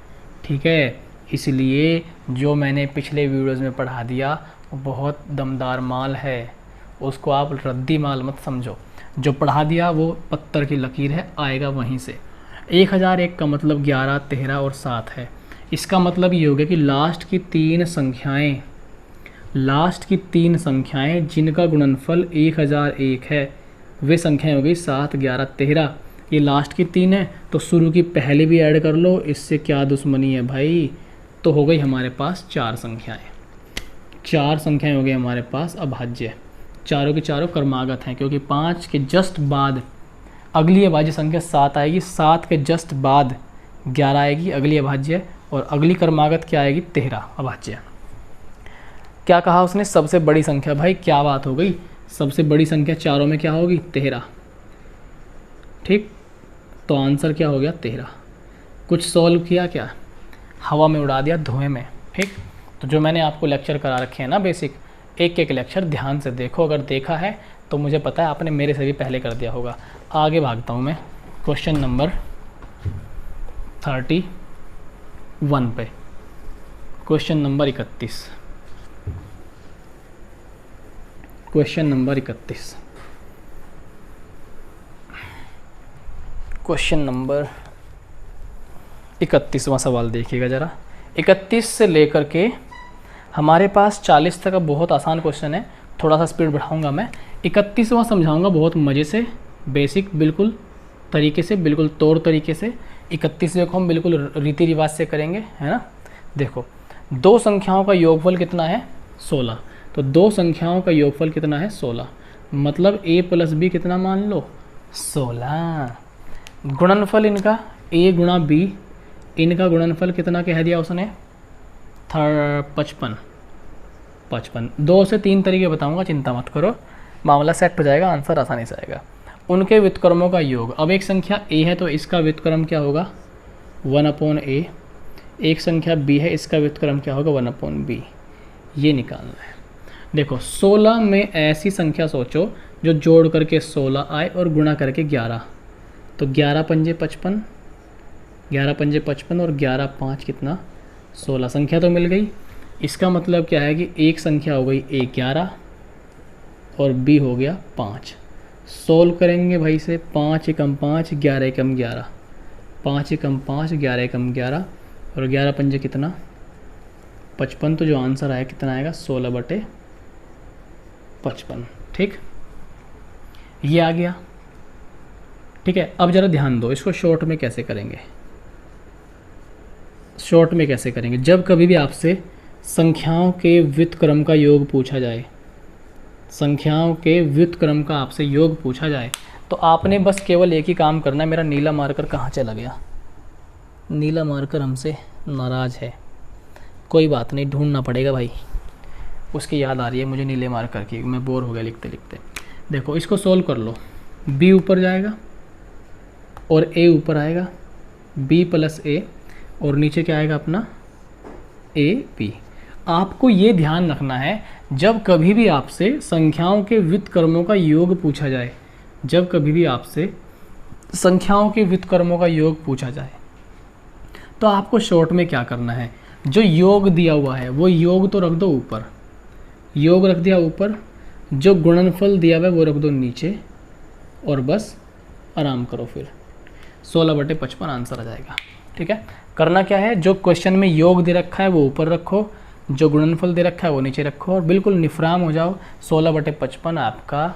ठीक है। इसलिए जो मैंने पिछले वीडियोज़ में पढ़ा दिया वो बहुत दमदार माल है, उसको आप रद्दी माल मत समझो। जो पढ़ा दिया वो पत्थर की लकीर है, आएगा वहीं से। 1001 का मतलब 11, 13 और 7 है। इसका मतलब ये हो गया कि लास्ट की 3 संख्याएं जिनका गुणनफल 1001 है, वे संख्याएं हो गई 7, 11, 13। ये लास्ट की 3 है तो शुरू की पहले भी ऐड कर लो, इससे क्या दुश्मनी है भाई। तो हो गई हमारे पास 4 संख्याएं। 4 संख्याएं हो गई हमारे पास अभाज्य। चारों की चारों क्रमागत हैं, क्योंकि 5 के जस्ट बाद अगली अभाज्य संख्या 7 आएगी, 7 के जस्ट बाद 11 आएगी अगली अभाज्य, और अगली क्रमागत क्या आएगी 13 अभाज्य। क्या कहा उसने, सबसे बड़ी संख्या। भाई क्या बात हो गई, सबसे बड़ी संख्या चारों में क्या होगी 13, ठीक। तो आंसर क्या हो गया 13। कुछ सॉल्व किया क्या, हवा में उड़ा दिया, धुएं में, ठीक। तो जो मैंने आपको लेक्चर करा रखे हैं ना बेसिक, एक एक लेक्चर ध्यान से देखो, अगर देखा है तो मुझे पता है आपने मेरे से भी पहले कर दिया होगा। आगे भागता हूँ मैं क्वेश्चन नंबर 31 पे। Question number 31, question number 31, question number 31वां सवाल देखिएगा ज़रा। 31 से लेकर के हमारे पास 40 तक का बहुत आसान क्वेश्चन है, थोड़ा सा स्पीड बढ़ाऊंगा मैं। 31वां समझाऊंगा बहुत मज़े से, बेसिक बिल्कुल तरीके से, बिल्कुल तौर तरीके से। 31वें को हम बिल्कुल रीति रिवाज से करेंगे, है ना। देखो, 2 संख्याओं का योगफल कितना है 16, तो 2 संख्याओं का योगफल कितना है 16, मतलब a + b कितना मान लो 16। गुणनफल इनका a गुणा b, इनका गुणनफल कितना कह दिया उसने 55। 2 से 3 तरीके बताऊंगा, चिंता मत करो, मामला सेट हो जाएगा, आंसर आसानी से आएगा। उनके व्युत्क्रमों का योग, अब एक संख्या a है तो इसका व्युत्क्रम क्या होगा 1/a, एक संख्या b है, इसका व्युत्क्रम क्या होगा 1/b, ये निकालना है। देखो 16 में ऐसी संख्या सोचो जो जोड़ करके 16 आए और गुणा करके 11, तो 11 पंजे 55, 11 पंजे 55 और 11 5 कितना 16, संख्या तो मिल गई। इसका मतलब क्या है कि एक संख्या हो गई a 11 और b हो गया 5। सोल्व करेंगे भाई से, 5 एकम 5, 11 एकम 11, 5 एकम 5, 11 एकम 11 और 11 पंजे कितना 55, तो जो आंसर आया कितना आएगा 16/55। 55। ठीक, ये आ गया। ठीक है, अब ज़रा ध्यान दो, इसको शॉर्ट में कैसे करेंगे। शॉर्ट में कैसे करेंगे, जब कभी भी आपसे संख्याओं के व्युत्क्रम का योग पूछा जाए, संख्याओं के व्युत्क्रम का आपसे योग पूछा जाए, तो आपने बस केवल एक ही काम करना है। मेरा नीला मार्कर कहाँ चला गया? नीला मार्कर हमसे नाराज़ है, कोई बात नहीं, ढूंढना पड़ेगा भाई। उसकी याद आ रही है मुझे नीले मार्कर की, मैं बोर हो गया लिखते लिखते। देखो इसको सोल्व कर लो। b ऊपर जाएगा और a ऊपर आएगा, b प्लस a, और नीचे क्या आएगा अपना a b। आपको ये ध्यान रखना है, जब कभी भी आपसे संख्याओं के व्युत्क्रमों का योग पूछा जाए, जब कभी भी आपसे संख्याओं के व्युत्क्रमों का योग पूछा जाए, तो आपको शॉर्ट में क्या करना है, जो योग दिया हुआ है वो योग तो रख दो ऊपर, योग रख दिया ऊपर, जो गुणनफल दिया हुआ है वो रख दो नीचे, और बस आराम करो। फिर 16/55 आंसर आ जाएगा। ठीक है, करना क्या है, जो क्वेश्चन में योग दे रखा है वो ऊपर रखो, जो गुणनफल दे रखा है वो नीचे रखो, और बिल्कुल निफ्राम हो जाओ। 16/55 आपका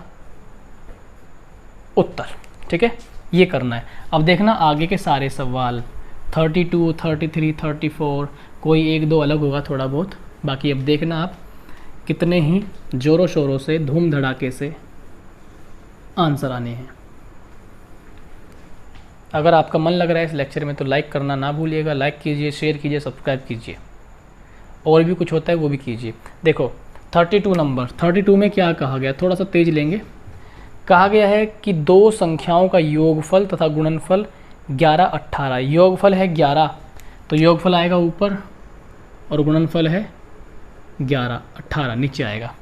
उत्तर। ठीक है, ये करना है। अब देखना आगे के सारे सवाल 32, 33, 34, कोई एक दो अलग होगा थोड़ा बहुत, बाकी अब देखना आप कितने ही ज़ोरों शोरों से, धूम धड़ाके से आंसर आने हैं। अगर आपका मन लग रहा है इस लेक्चर में तो लाइक करना ना भूलिएगा। लाइक कीजिए, शेयर कीजिए, सब्सक्राइब कीजिए, और भी कुछ होता है वो भी कीजिए। देखो 32 नंबर, 32 में क्या कहा गया, थोड़ा सा तेज लेंगे। कहा गया है कि दो संख्याओं का योगफल तथा गुणनफल 11, 18। योगफल है 11 तो योगफल आएगा ऊपर, और गुणनफल है 11, 18 नीचे आएगा।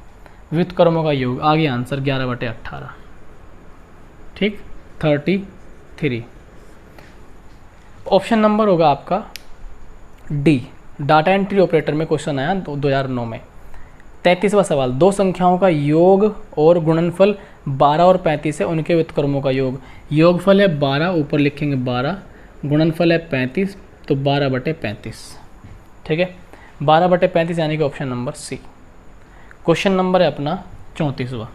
व्युत्क्रमों का योग, आगे आंसर 11/18। ठीक, 33। ऑप्शन नंबर होगा आपका डी। डाटा एंट्री ऑपरेटर में क्वेश्चन आया 2009 में। 33वां सवाल, दो संख्याओं का योग और गुणनफल 12 और 35 है, उनके व्युत्क्रमों का योग। योगफल है 12, ऊपर लिखेंगे 12, गुणनफल है 35, तो 12/35। ठीक है, 12/35 यानी कि option number C. Question number है अपना 34वां,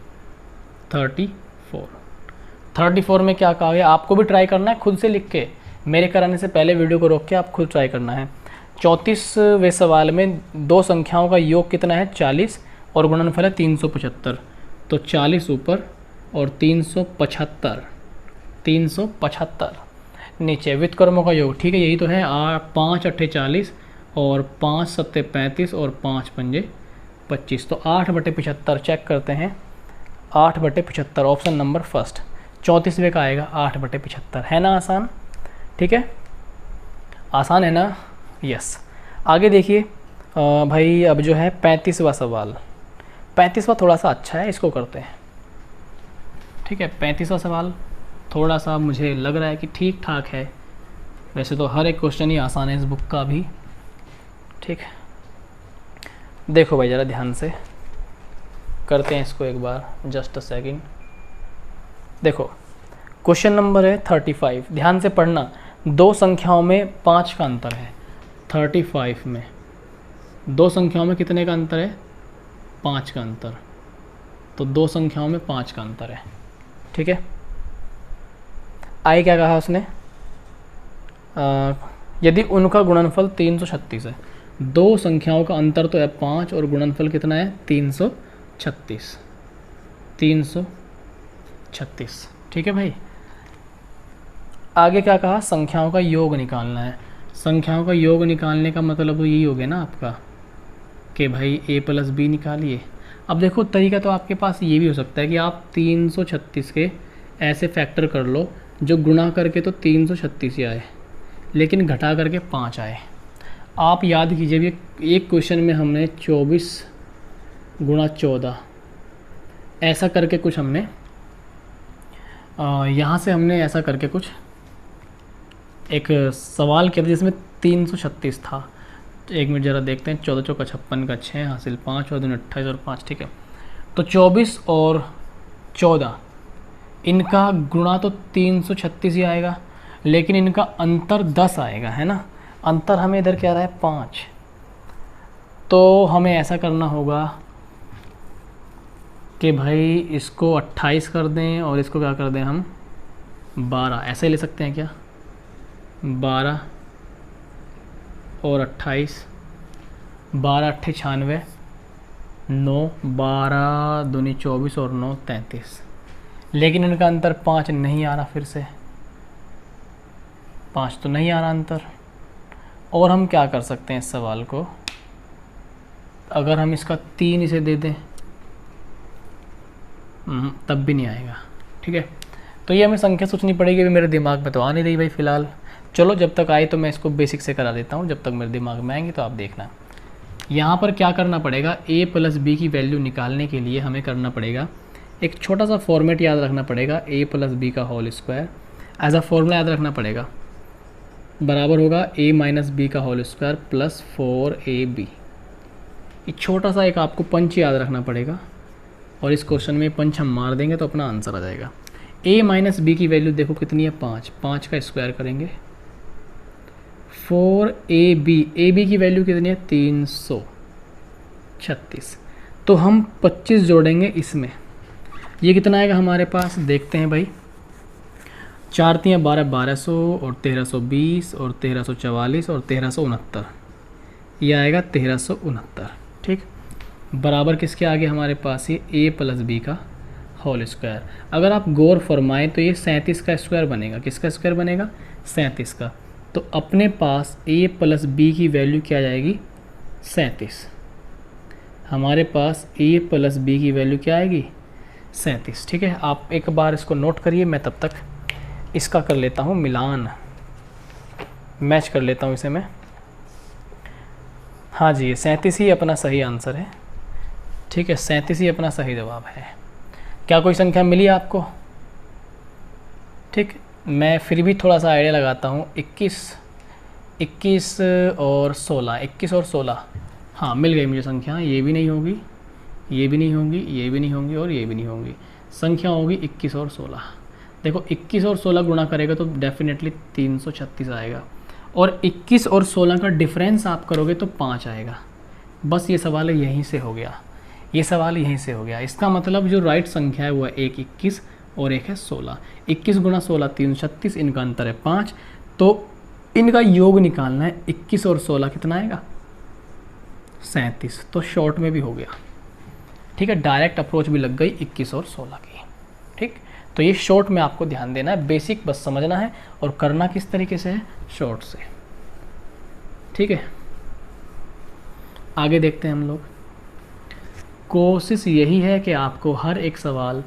34 में क्या कहा गया, आपको भी ट्राई करना है खुद से लिख के, मेरे कराने से पहले वीडियो को रोक के आप खुद ट्राई करना है। 34वें सवाल में दो संख्याओं का योग कितना है 40, और गुणनफल है 375, तो 40 ऊपर और 375 नीचे। व्युत्क्रमों का योग, ठीक है यही तो है, 5 8 40 और 5 7 35 और 5 5 25, तो 8/75 चेक करते हैं। 8/75 ऑप्शन नंबर फर्स्ट। 34वें का आएगा 8/75, है ना आसान। ठीक है, आसान है ना, यस। आगे देखिए भाई, अब जो है 35वां सवाल। 35वां थोड़ा सा अच्छा है, इसको करते हैं। ठीक है, 35वां सवाल थोड़ा सा मुझे लग रहा है कि ठीक ठाक है, वैसे तो हर एक क्वेश्चन ही आसान है इस बुक का भी। ठीक है, देखो भाई ज़रा ध्यान से करते हैं इसको एक बार, जस्ट अ सेकंड। देखो क्वेश्चन नंबर है 35, ध्यान से पढ़ना। दो संख्याओं में 5 का अंतर है। 35 में दो संख्याओं में कितने का अंतर है, 5 का अंतर, तो दो संख्याओं में 5 का अंतर है। ठीक है, आई क्या कहा उसने, यदि उनका गुणनफल 336 है, दो संख्याओं का अंतर तो है 5 और गुणनफल कितना है 336। ठीक है भाई, आगे क्या कहा, संख्याओं का योग निकालना है। संख्याओं का योग निकालने का मतलब तो यही हो गया ना आपका कि भाई a + b निकालिए। अब देखो तरीका तो आपके पास ये भी हो सकता है कि आप 336 के ऐसे फैक्टर कर लो जो गुणा करके तो 336 ही आए, लेकिन घटा करके 5 आए। आप याद कीजिए भी, एक क्वेश्चन में हमने 24 × 14 ऐसा करके कुछ हमने यहाँ से हमने ऐसा करके कुछ एक सवाल किया था जिसमें 336 था। तो एक मिनट ज़रा देखते हैं, 14 × 56 का 6 हासिल 5 और 2 28 और 5। ठीक है, तो 24 और 14 इनका गुणा तो 336 ही आएगा, लेकिन इनका अंतर 10 आएगा, है ना। अंतर हमें इधर क्या रहा है 5, तो हमें ऐसा करना होगा कि भाई इसको 28 कर दें और इसको क्या कर दें हम 12, ऐसे ले सकते हैं क्या? 12 और 28, 12 अट्ठे 96, 9, 12 दूनी 24 और 9 33। लेकिन इनका अंतर 5 नहीं आ रहा, फिर से 5 तो नहीं आ रहा अंतर। और हम क्या कर सकते हैं इस सवाल को, अगर हम इसका 3 इसे दे दें तब भी नहीं आएगा। ठीक है, तो ये हमें संख्या सोचनी पड़ेगी। अभी मेरे दिमाग में तो आ नहीं रही भाई फ़िलहाल। चलो जब तक आए तो मैं इसको बेसिक से करा देता हूँ, जब तक मेरे दिमाग में आएंगे तो आप देखना। यहाँ पर क्या करना पड़ेगा, a प्लस बी की वैल्यू निकालने के लिए हमें करना पड़ेगा, एक छोटा सा फॉर्मेट याद रखना पड़ेगा। a प्लस बी का whole square as a formula याद रखना पड़ेगा, बराबर होगा a माइनस बी का होल स्क्वायर प्लस 4ab। एक छोटा सा एक आपको पंच याद रखना पड़ेगा, और इस क्वेश्चन में पंच हम मार देंगे तो अपना आंसर आ जाएगा। a माइनस बी की वैल्यू देखो कितनी है, 5, 5 का स्क्वायर करेंगे 4ab, ab की वैल्यू कितनी है 336। तो हम 25 जोड़ेंगे इसमें, ये कितना आएगा हमारे पास, देखते हैं भाई। 4 3 12, 1200 और 1320 और 1344 और 1369, ये आएगा 1369। ठीक, बराबर किसके आगे हमारे पास ये a प्लस बी का होल स्क्वायर। अगर आप गौर फरमाएं तो ये 37 का स्क्वायर बनेगा। किसका स्क्वायर बनेगा, 37 का। तो अपने पास a प्लस बी की वैल्यू क्या जाएगी, 37। हमारे पास a प्लस बी की वैल्यू क्या आएगी, 37। ठीक है, आप एक बार इसको नोट करिए, मैं तब तक इसका कर लेता हूँ मिलान, मैच कर लेता हूँ इसे मैं। हाँ जी, 37 ही अपना सही आंसर है। ठीक है, 37 ही अपना सही जवाब है। क्या कोई संख्या मिली आपको? ठीक, मैं फिर भी थोड़ा सा आइडिया लगाता हूँ। 21 और 16, 21 और 16, हाँ मिल गई मुझे संख्या। ये भी नहीं होगी, ये भी नहीं होंगी, ये भी नहीं होंगी और ये भी नहीं होंगी। संख्या होगी 21 और 16। देखो 21 और 16 गुणा करेगा तो डेफिनेटली 336 आएगा, और 21 और 16 का डिफरेंस आप करोगे तो 5 आएगा। बस ये सवाल यहीं से हो गया, ये सवाल यहीं से हो गया। इसका मतलब जो राइट संख्या है वो है एक 21 और एक है 16। 21 गुणा 16 336, इनका अंतर है 5, तो इनका योग निकालना है। 21 और 16 कितना आएगा, 37। तो शॉर्ट में भी हो गया। ठीक है, डायरेक्ट अप्रोच भी लग गई 21 और 16 की। ठीक, तो ये शॉर्ट में आपको ध्यान देना है, बेसिक बस समझना है, और करना किस तरीके से है, शॉर्ट से। ठीक है, आगे देखते हैं हम लोग। कोशिश यही है कि आपको हर एक सवाल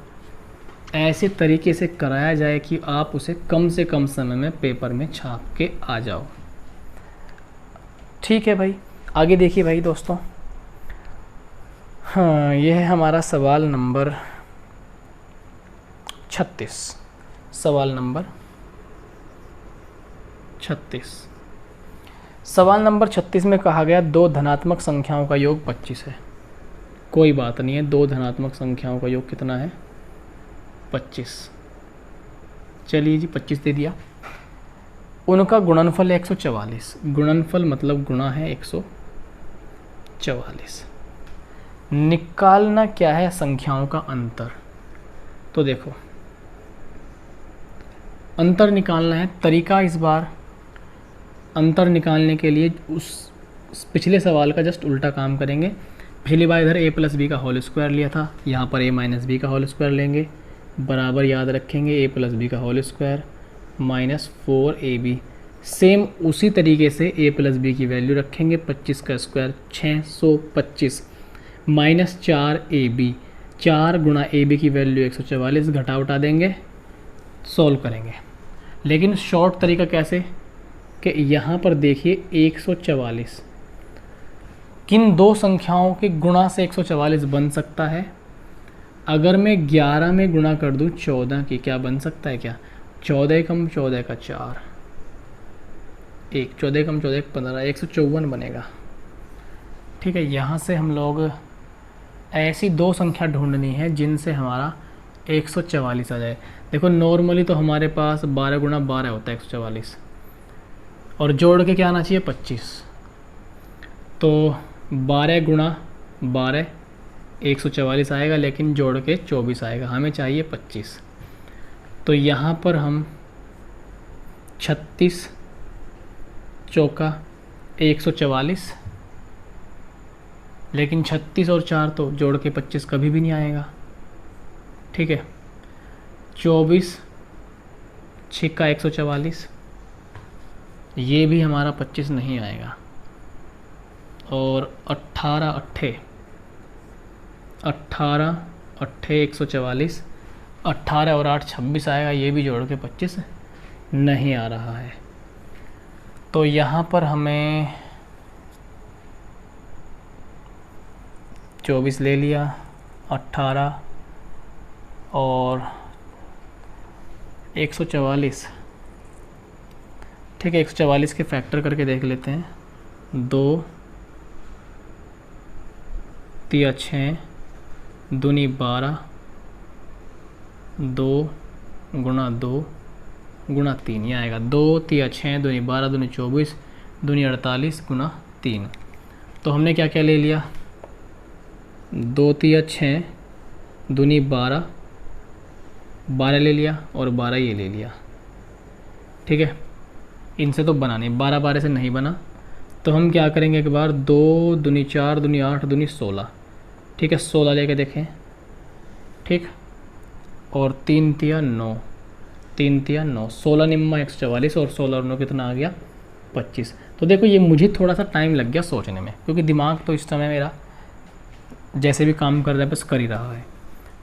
ऐसे तरीके से कराया जाए कि आप उसे कम से कम समय में पेपर में छाप के आ जाओ। ठीक है भाई, आगे देखिए भाई दोस्तों। हाँ, यह है हमारा सवाल नंबर 36। सवाल नंबर 36। सवाल नंबर 36 में कहा गया दो धनात्मक संख्याओं का योग 25 है। कोई बात नहीं है, दो धनात्मक संख्याओं का योग कितना है, 25। चलिए जी 25 दे दिया। उनका गुणनफल है 144। गुणनफल मतलब गुणा है 144। निकालना क्या है, संख्याओं का अंतर। तो देखो अंतर निकालना है। तरीका इस बार अंतर निकालने के लिए उस पिछले सवाल का जस्ट उल्टा काम करेंगे। पिछली बार इधर a प्लस बी का होल स्क्वायर लिया था, यहाँ पर a माइनस बी का होल स्क्वायर लेंगे, बराबर याद रखेंगे a प्लस बी का whole square minus 4ab। Same उसी तरीके से a प्लस बी की वैल्यू रखेंगे, 25 का स्क्वायर 625 माइनस 4ab। 4 गुणा ab की वैल्यू 144, घटा उठा देंगे, सॉल्व करेंगे। लेकिन शॉर्ट तरीका कैसे, कि यहाँ पर देखिए 144 किन दो संख्याओं के गुणा से 144 बन सकता है। अगर मैं 11 में गुणा कर दूँ 14 की, क्या बन सकता है, क्या 14 कम 14 का 4, 1 14 कम 14 15, 154 बनेगा। ठीक है, यहाँ से हम लोग ऐसी दो संख्या ढूंढनी है जिनसे हमारा 144 आ जाए। देखो नॉर्मली तो हमारे पास 12 गुणा 12 होता है 144, और जोड़ के क्या आना चाहिए 25। तो 12 गुणा 12 144 आएगा, लेकिन जोड़ के 24 आएगा, हमें चाहिए 25। तो यहाँ पर हम 36 चौका 144, लेकिन 36 और 4 तो जोड़ के 25 कभी भी नहीं आएगा, ठीक है। 24 छिक्का 144, ये भी हमारा 25 नहीं आएगा। और 18 अट्ठे 144, 18 और 8 26 आएगा, ये भी जोड़ के 25 नहीं आ रहा है। तो यहाँ पर हमें 24 ले लिया, 18 और 144, ठीक है। 144 के फैक्टर करके देख लेते हैं। 2 तिया 6 दूनी 12, 2 गुणा 2 गुणा 3, ये आएगा 2 तिया 6 दूनी 12 दूनी 24 दूनी 48 गुणा 3। तो हमने क्या क्या ले लिया, 2 तिया 6 दूनी 12 ले लिया और 12 ये ले लिया, ठीक है। इनसे तो बना नहीं, 12 12 से नहीं बना, तो हम क्या करेंगे एक बार, 2 दूनी 4 दूनी 8 दूनी 16, ठीक है। 16 लेके देखें, ठीक। और 3 तिया 9, 3 तिया 9, 16 निम्मा 144 और 16 और 9 कितना आ गया, 25। तो देखो ये मुझे थोड़ा सा टाइम लग गया सोचने में, क्योंकि दिमाग तो इस समय मेरा जैसे भी काम कर रहा है बस कर ही रहा है,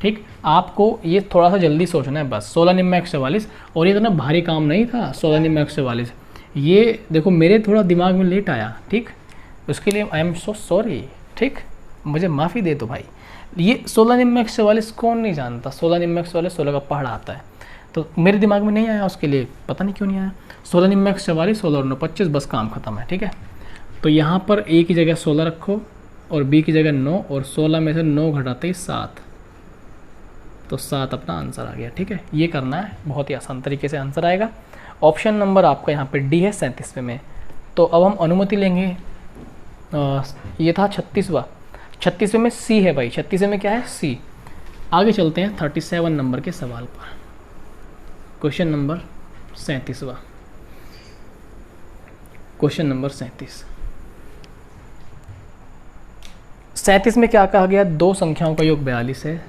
ठीक। आपको ये थोड़ा सा जल्दी सोचना है बस। 16 निम्मा 144, और ये इतना भारी काम नहीं था 16 निम्मा 144, ये देखो मेरे थोड़ा दिमाग में लेट आया, ठीक। उसके लिए आई एम सो सॉरी, ठीक, मुझे माफ़ी दे दो भाई। ये 16 निम्मा 144 कौन नहीं जानता, 16 निम्मा 144 16 का पहाड़ आता है, तो मेरे दिमाग में नहीं आया, उसके लिए पता नहीं क्यों नहीं आया। 16 निम्मा 144, 16 और 9 25, बस काम खत्म है, ठीक है। तो यहाँ पर ए की जगह 16 रखो और बी की जगह 9, और 16 में से 9 घटाते ही 7, तो 7 अपना आंसर आ गया, ठीक है। ये करना है, बहुत ही आसान तरीके से आंसर आएगा। ऑप्शन नंबर आपका यहाँ पे डी है 37वें में। तो अब हम अनुमति लेंगे, ये था 36वां, 36वें में सी है भाई, 36वें में क्या है, सी। आगे चलते हैं 37 नंबर के सवाल पर। क्वेश्चन नंबर 37वां, क्वेश्चन नंबर 37 में क्या कहा गया, दो संख्याओं का योग 42 है।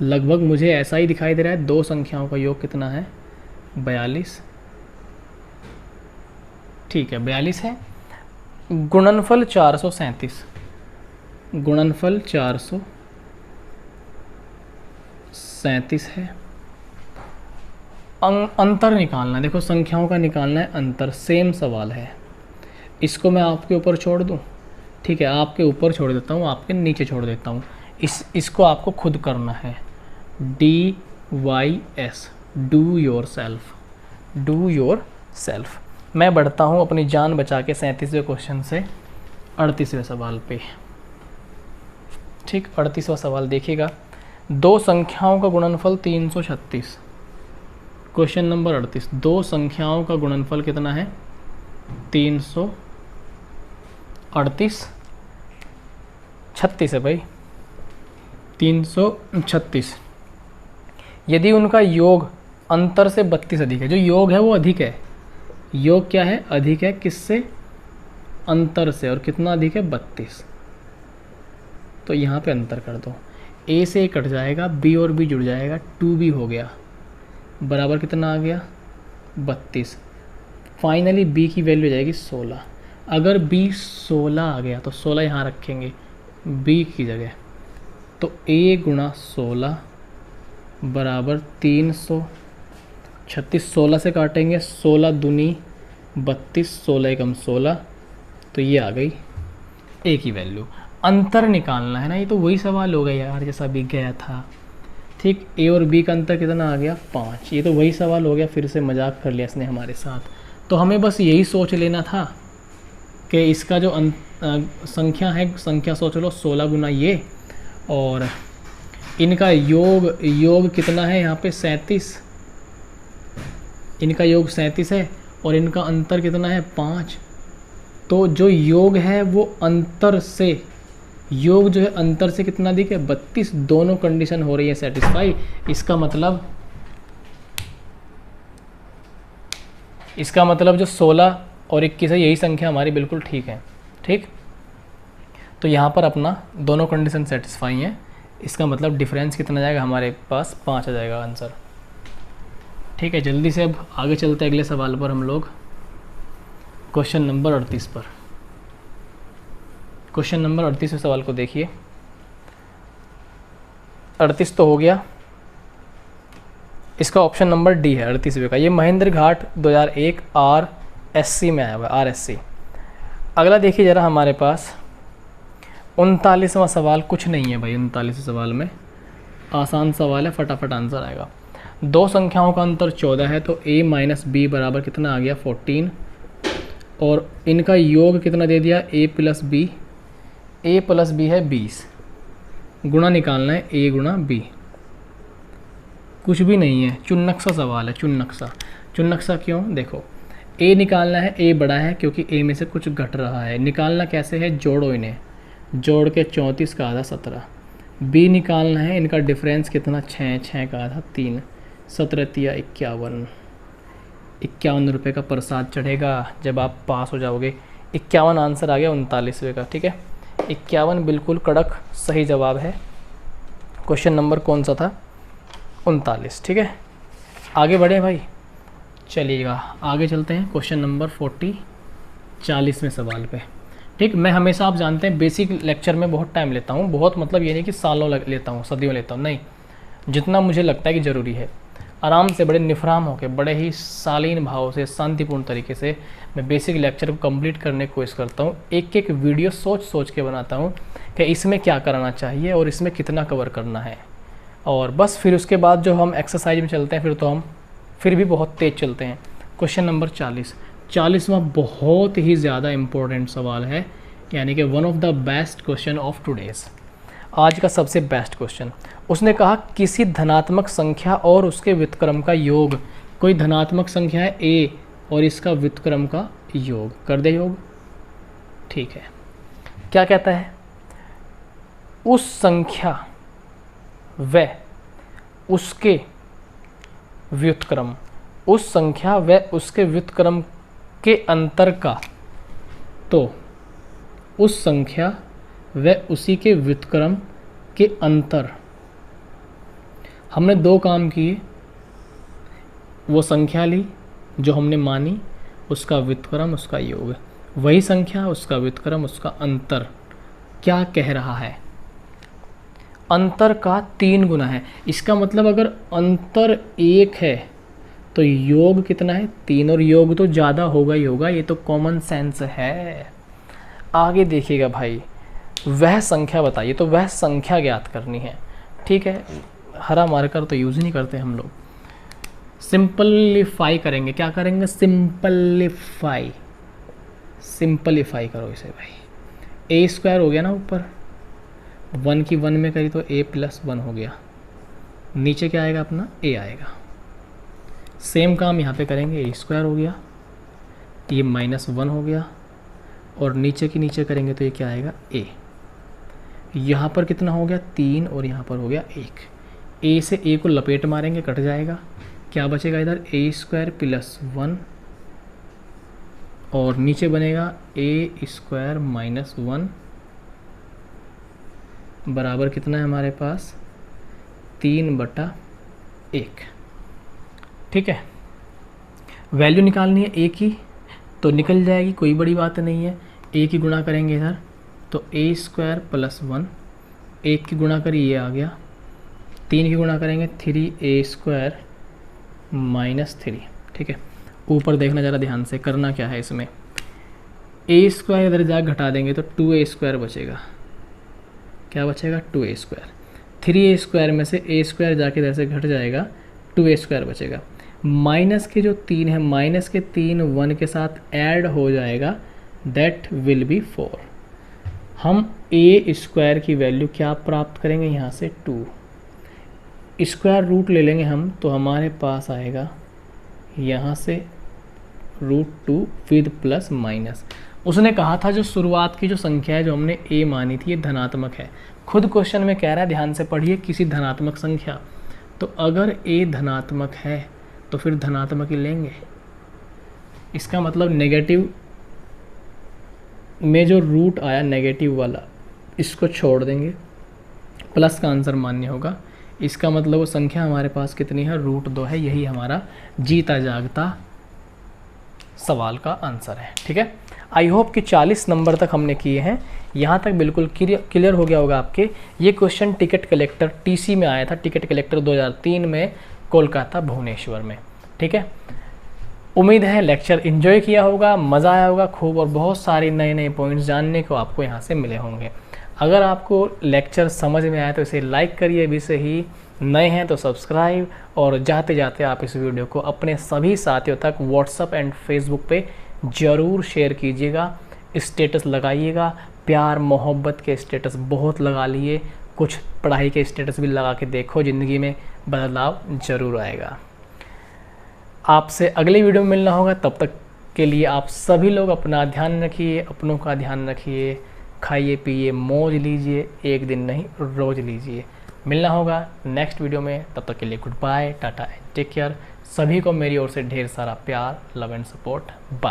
लगभग मुझे ऐसा ही दिखाई दे रहा है, दो संख्याओं का योग कितना है, 42, ठीक है 42 है। गुणनफल 437, गुणनफल 437 है। अंतर निकालना है, देखो संख्याओं का निकालना है अंतर, सेम सवाल है। इसको मैं आपके ऊपर छोड़ दूं, ठीक है, आपके ऊपर छोड़ देता हूँ, आपके नीचे छोड़ देता हूँ। इसको आपको खुद करना है, DYS, do your self, do your self. मैं बढ़ता हूँ अपनी जान बचा के 37वें क्वेश्चन से 38वें सवाल पे, ठीक। 38वां सवाल देखिएगा, दो संख्याओं का गुणनफल 336। क्वेश्चन नंबर 38, दो संख्याओं का गुणनफल कितना है, 338, 36 है भाई, 336। यदि उनका योग अंतर से 32 अधिक है, जो योग है वो अधिक है, योग क्या है, अधिक है, किससे, अंतर से, और कितना अधिक है, 32। तो यहाँ पे अंतर कर दो, ए से कट जाएगा, बी और बी जुड़ जाएगा, 2b हो गया, बराबर कितना आ गया, 32। फाइनली बी की वैल्यू हो जाएगी 16। अगर बी 16 आ गया तो 16 यहाँ रखेंगे बी की जगह, तो a गुणा 16 बराबर 336। 16 से काटेंगे, 16 दूनी 32, 16 एकम 16, तो ये आ गई a की वैल्यू। अंतर निकालना है ना, ये तो वही सवाल हो गया यार जैसा भी गया था, ठीक। a और b का अंतर कितना आ गया, 5। ये तो वही सवाल हो गया, फिर से मजाक कर लिया इसने हमारे साथ। तो हमें बस यही सोच लेना था कि इसका जो संख्या है, संख्या सोच लो 16 गुना ये, और इनका योग कितना है यहाँ पे 37, इनका योग 37 है और इनका अंतर कितना है 5। तो जो योग है वो अंतर से योग जो है अंतर से कितना दिखे 32, दोनों कंडीशन हो रही है सेटिस्फाई। इसका मतलब जो 16 और 21 है यही संख्या हमारी बिल्कुल ठीक है। ठीक, तो यहाँ पर अपना दोनों कंडीशन सेटिस्फाई हैं। इसका मतलब डिफरेंस कितना जाएगा हमारे पास 5 आ जाएगा आंसर। ठीक है, जल्दी से अब आगे चलते हैं अगले सवाल पर हम लोग, क्वेश्चन नंबर 38 पर। क्वेश्चन नंबर 38 सवाल को देखिए। 38 तो हो गया, इसका ऑप्शन नंबर डी है 38वें का। ये महेंद्र घाट 2001 RSC में आया हुआ है, RSC। अगला देखिए ज़रा हमारे पास 39वां सवाल कुछ नहीं है भाई। 39वें सवाल में आसान सवाल है, फटाफट आंसर आएगा। दो संख्याओं का अंतर 14 है तो a माइनस बी बराबर कितना आ गया 14, और इनका योग कितना दे दिया a plus b. a plus b है 20, गुणा निकालना है a गुणा b। कुछ भी नहीं है, चुन्नक्सा सवाल है, चुन्नक्सा क्यों, देखो a निकालना है, a बड़ा है क्योंकि a में से कुछ घट रहा है। निकालना कैसे है, जोड़ो इन्हें, जोड़ के 34 का आधा 17। b निकालना है, इनका डिफरेंस कितना 6, 6 का आधा 3, 17 तिया 51। 51 रुपये का प्रसाद चढ़ेगा जब आप पास हो जाओगे। 51 आंसर आ गया 39वें का। ठीक है, 51 बिल्कुल कड़क सही जवाब है। क्वेश्चन नंबर कौन सा था, 39। ठीक है, आगे बढ़े भाई, चलिएगा आगे चलते हैं क्वेश्चन नंबर 40वें सवाल पे। ठीक, मैं हमेशा आप जानते हैं बेसिक लेक्चर में बहुत टाइम लेता हूँ, बहुत मतलब ये नहीं कि सालों लेता हूँ, सदियों लेता हूँ, नहीं, जितना मुझे लगता है कि ज़रूरी है। आराम से बड़े निफराम होकर, बड़े ही शालीन भाव से, शांतिपूर्ण तरीके से मैं बेसिक लेक्चर को कंप्लीट करने की कोशिश करता हूँ। एक एक वीडियो सोच के बनाता हूँ कि इसमें क्या करना चाहिए और इसमें कितना कवर करना है, और बस फिर उसके बाद जो हम एक्सरसाइज में चलते हैं फिर तो हम फिर भी बहुत तेज़ चलते हैं। क्वेश्चन नंबर 40वां बहुत ही ज़्यादा इम्पोर्टेंट सवाल है, यानी कि one of the best question of today's, आज का सबसे बेस्ट क्वेश्चन। उसने कहा किसी धनात्मक संख्या और उसके व्युत्क्रम का योग। कोई धनात्मक संख्या है a और इसका व्युत्क्रम का योग, कर दे योग। ठीक है, क्या कहता है, उस संख्या व उसके व्युत्क्रम, उस संख्या व उसके व्युत्क्रम के अंतर का, तो उस संख्या व उसी के व्युत्क्रम के अंतर। हमने दो काम किए, वो संख्या ली जो हमने मानी, उसका व्युत्क्रम उसका योग, वही संख्या उसका व्युत्क्रम उसका अंतर। क्या कह रहा है, अंतर का 3 गुना है। इसका मतलब अगर अंतर 1 है तो योग कितना है 3, और योग तो ज़्यादा होगा ही होगा, ये तो कॉमन सेंस है। आगे देखिएगा भाई, वह संख्या बताइए, तो वह संख्या ज्ञात करनी है। ठीक है, हरा मार्कर तो यूज़ ही नहीं करते हम लोग, सिंपलीफाई करेंगे। क्या करेंगे, सिंपलीफाई करो इसे भाई। a² हो गया ना, ऊपर 1 की 1 में करी तो a प्लस 1 हो गया, नीचे क्या आएगा अपना a आएगा। सेम काम यहाँ पे करेंगे, a² हो गया, ये -1 हो गया, और नीचे की नीचे करेंगे तो ये क्या आएगा a। यहाँ पर कितना हो गया 3 और यहाँ पर हो गया 1। a से a को लपेट मारेंगे, कट जाएगा, क्या बचेगा इधर a² प्लस 1, और नीचे बनेगा a² माइनस 1 बराबर कितना है हमारे पास 3/1। ठीक है, वैल्यू निकालनी है a की, तो निकल जाएगी, कोई बड़ी बात नहीं है। a की गुणा करेंगे इधर तो a² प्लस 1, 1 की गुणा करिए ये आ गया, 3 की गुणा करेंगे 3a² माइनस 3। ठीक है, ऊपर देखना ज़रा ध्यान से, करना क्या है इसमें, a² इधर जा घटा देंगे तो 2a² बचेगा। क्या बचेगा 2a²। 3a² में से a² जाके इधर से घट जाएगा, 2a² बचेगा। माइनस के जो 3 है, माइनस के 3 1 के साथ ऐड हो जाएगा, दैट विल बी 4। हम a² की वैल्यू क्या प्राप्त करेंगे, यहाँ से 2 स्क्वायर रूट ले लेंगे हम, तो हमारे पास आएगा यहाँ से √2 विद प्लस माइनस। उसने कहा था जो शुरुआत की जो संख्या है जो हमने a मानी थी ये धनात्मक है। खुद क्वेश्चन में कह रहा है, ध्यान से पढ़िए, किसी धनात्मक संख्या, तो अगर a धनात्मक है तो फिर धनात्मक ही लेंगे। इसका मतलब नेगेटिव में जो रूट आया नेगेटिव वाला इसको छोड़ देंगे, प्लस का आंसर मान्य होगा। इसका मतलब वो संख्या हमारे पास कितनी है, √2 है। यही हमारा जीता जागता सवाल का आंसर है। ठीक है, आई होप कि 40 नंबर तक हमने किए हैं। यहाँ तक बिल्कुल क्लियर हो गया होगा आपके। ये क्वेश्चन टिकट कलेक्टर टीसी में आया था, टिकट कलेक्टर 2003 में कोलकाता भुवनेश्वर में। ठीक है, उम्मीद है लेक्चर एंजॉय किया होगा, मज़ा आया होगा खूब, और बहुत सारे नए नए पॉइंट्स जानने को आपको यहाँ से मिले होंगे। अगर आपको लेक्चर समझ में आया तो इसे लाइक करिए, अभी से ही नए हैं तो सब्सक्राइब, और जाते जाते आप इस वीडियो को अपने सभी साथियों तक व्हाट्सएप एंड फेसबुक पे ज़रूर शेयर कीजिएगा, स्टेटस लगाइएगा। प्यार मोहब्बत के स्टेटस बहुत लगा लिए, कुछ पढ़ाई के स्टेटस भी लगा के देखो, ज़िंदगी में बदलाव ज़रूर आएगा। आपसे अगले वीडियो में मिलना होगा, तब तक के लिए आप सभी लोग अपना ध्यान रखिए, अपनों का ध्यान रखिए, खाइए पिए मौज लीजिए, एक दिन नहीं रोज़ लीजिए। मिलना होगा नेक्स्ट वीडियो में, तब तक के लिए good bye, tata and take care. सभी को मेरी ओर से ढेर सारा प्यार, लव एंड सपोर्ट। बाय।